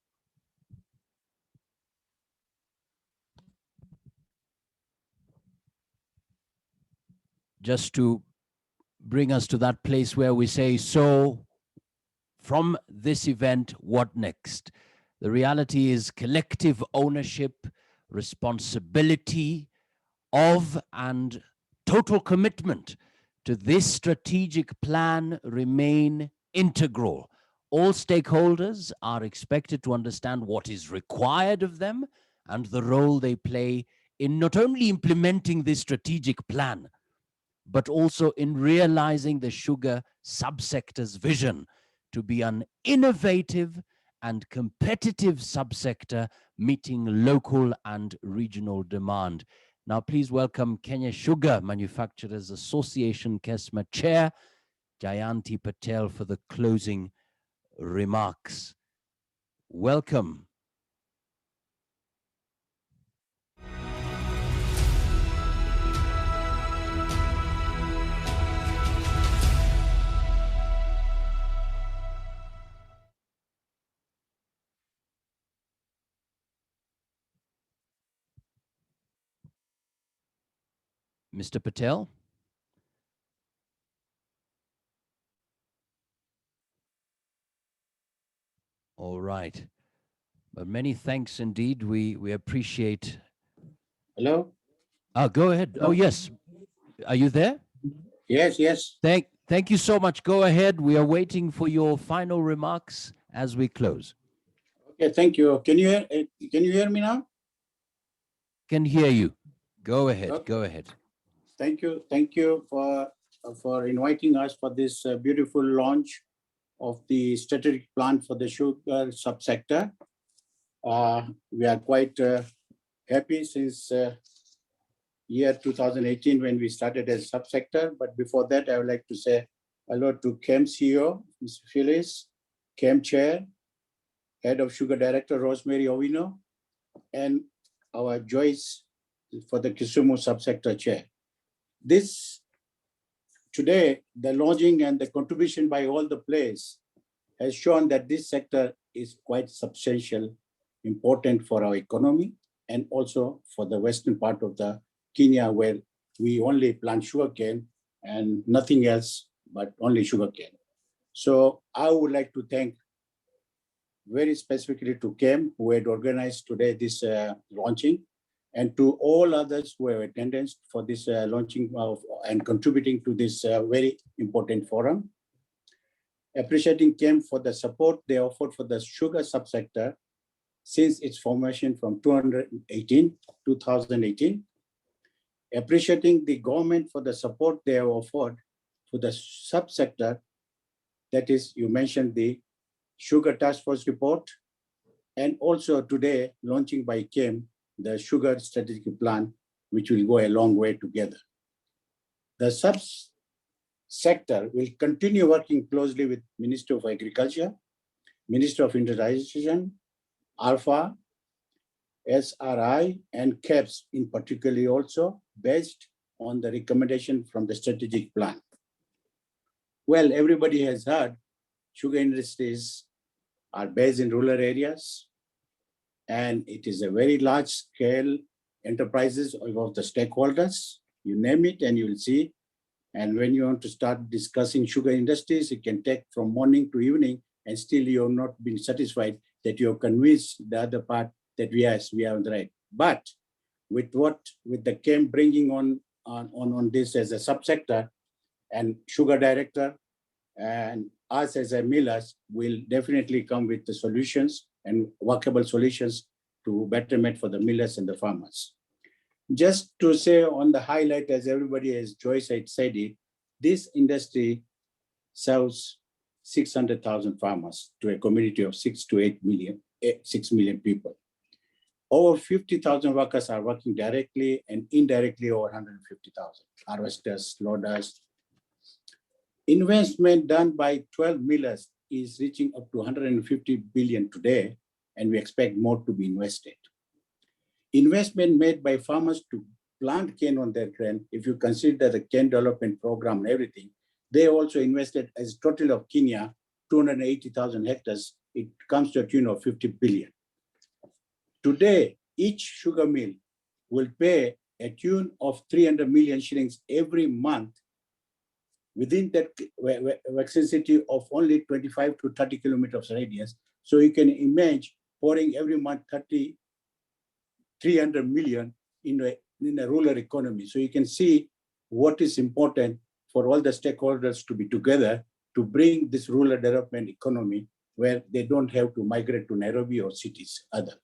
just to bring us to that place where we say, so from this event, what next? The reality is collective ownership, responsibility of, and total commitment to this strategic plan remain integral. All stakeholders are expected to understand what is required of them and the role they play in not only implementing this strategic plan, but also in realizing the sugar subsector's vision to be an innovative and competitive subsector meeting local and regional demand. Now, please welcome Kenya Sugar Manufacturers Association KESMA Chair, Jayanti Patel, for the closing remarks. Welcome. Mr. Patel? All right. But many thanks indeed. We appreciate. Hello? Go ahead. Oh, yes. Are you there? Yes, yes. Thank you so much. Go ahead. We are waiting for your final remarks as we close. Okay, thank you. Can you hear me now? Can hear you. Go ahead. Okay. Go ahead. Thank you for inviting us for this beautiful launch of the strategic plan for the sugar subsector. We are quite happy since year 2018 when we started as a subsector. But before that, I would like to say hello to KAM CEO, Mr. Phyllis, KAM Chair, Head of Sugar Director, Rosemary Ovino, and our Joyce for the Kisumu subsector chair. Today, the launching and the contribution by all the players has shown that this sector is quite substantial, important for our economy, and also for the western part of the Kenya, where we only plant sugarcane and nothing else but only sugarcane. So I would like to thank very specifically to KAM, who had organized today this launching, and to all others who have attended for this launching and contributing to this very important forum. Appreciating KAM for the support they offered for the sugar subsector since its formation from 2018. Appreciating the government for the support they have offered for the subsector, that is, you mentioned the Sugar Task Force report, and also today launching by KAM the Sugar Strategic Plan, which will go a long way together. The subsector will continue working closely with Ministry of Agriculture, Ministry of Industrialization, ALPHA, SRI, and KEPS in particular also, based on the recommendation from the strategic plan. Well, everybody has heard sugar industries are based in rural areas, and it is a very large scale enterprises of the stakeholders. You name it and you will see. And when you want to start discussing sugar industries, it can take from morning to evening, and still you have not been satisfied that you have convinced the other part that yes, we are on the right. But with the KAM bringing on this as a subsector, and sugar director and us as a millers will definitely come with the solutions and workable solutions to betterment for the millers and the farmers. Just to say on the highlight, as everybody, as Joyce had said it, this industry serves 600,000 farmers to a community of 6 million people. Over 50,000 workers are working directly, and indirectly over 150,000, harvesters, loaders. Investment done by 12 millers is reaching up to 150 billion today, and we expect more to be invested. Investment made by farmers to plant cane on their land, if you consider the cane development program and everything, they also invested as a total of Kenya, 280,000 hectares. It comes to a tune of 50 billion. Today, each sugar mill will pay a tune of 300 million shillings every month within that vicinity of only 25 to 30 kilometers radius. So you can imagine pouring every month 300 million in a rural economy. So you can see what is important for all the stakeholders to be together to bring this rural development economy where they don't have to migrate to Nairobi or cities other.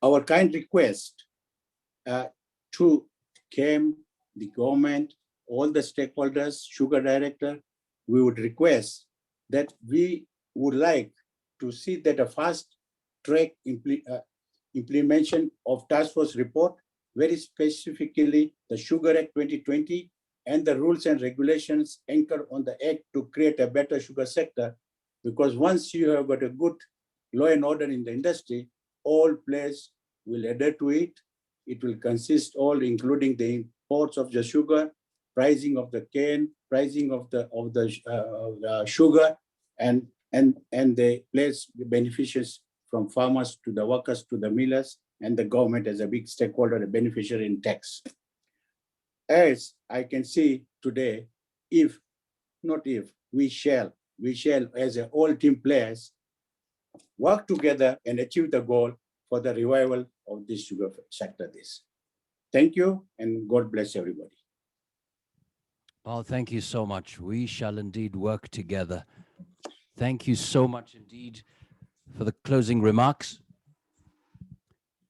Our kind request to KAM, the government, all the stakeholders, sugar director, we would request that we would like to see that a fast track implementation of task force report, very specifically the Sugar Act 2020 and the rules and regulations anchored on the act to create a better sugar sector. Because once you have got a good law and order in the industry, all players will adhere to it. It will consist all, including the imports of the sugar, pricing of the cane, pricing of the sugar, and the players, the beneficiaries from farmers to the workers to the millers, and the government as a big stakeholder, a beneficiary in tax. As I can see today, we shall as all team players work together and achieve the goal for the revival of this sugar sector. Thank you, and God bless everybody. Well, thank you so much. We shall indeed work together. Thank you so much indeed for the closing remarks.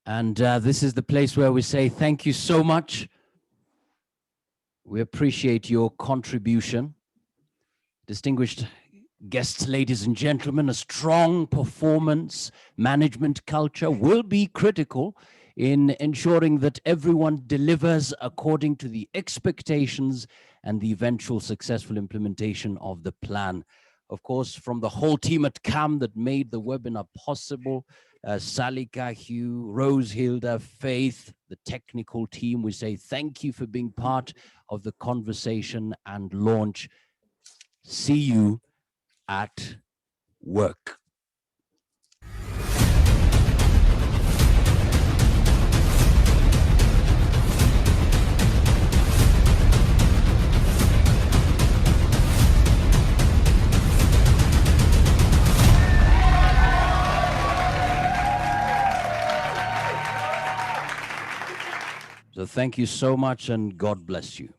And this is the place where we say thank you so much. We appreciate your contribution. Distinguished guests, ladies and gentlemen, a strong performance management culture will be critical in ensuring that everyone delivers according to the expectations and the eventual successful implementation of the plan. Of course, from the whole team at KAM that made the webinar possible, Salika, Hugh, Rose, Hilda, Faith, the technical team, we say thank you for being part of the conversation and launch. See you at work. So thank you so much and God bless you.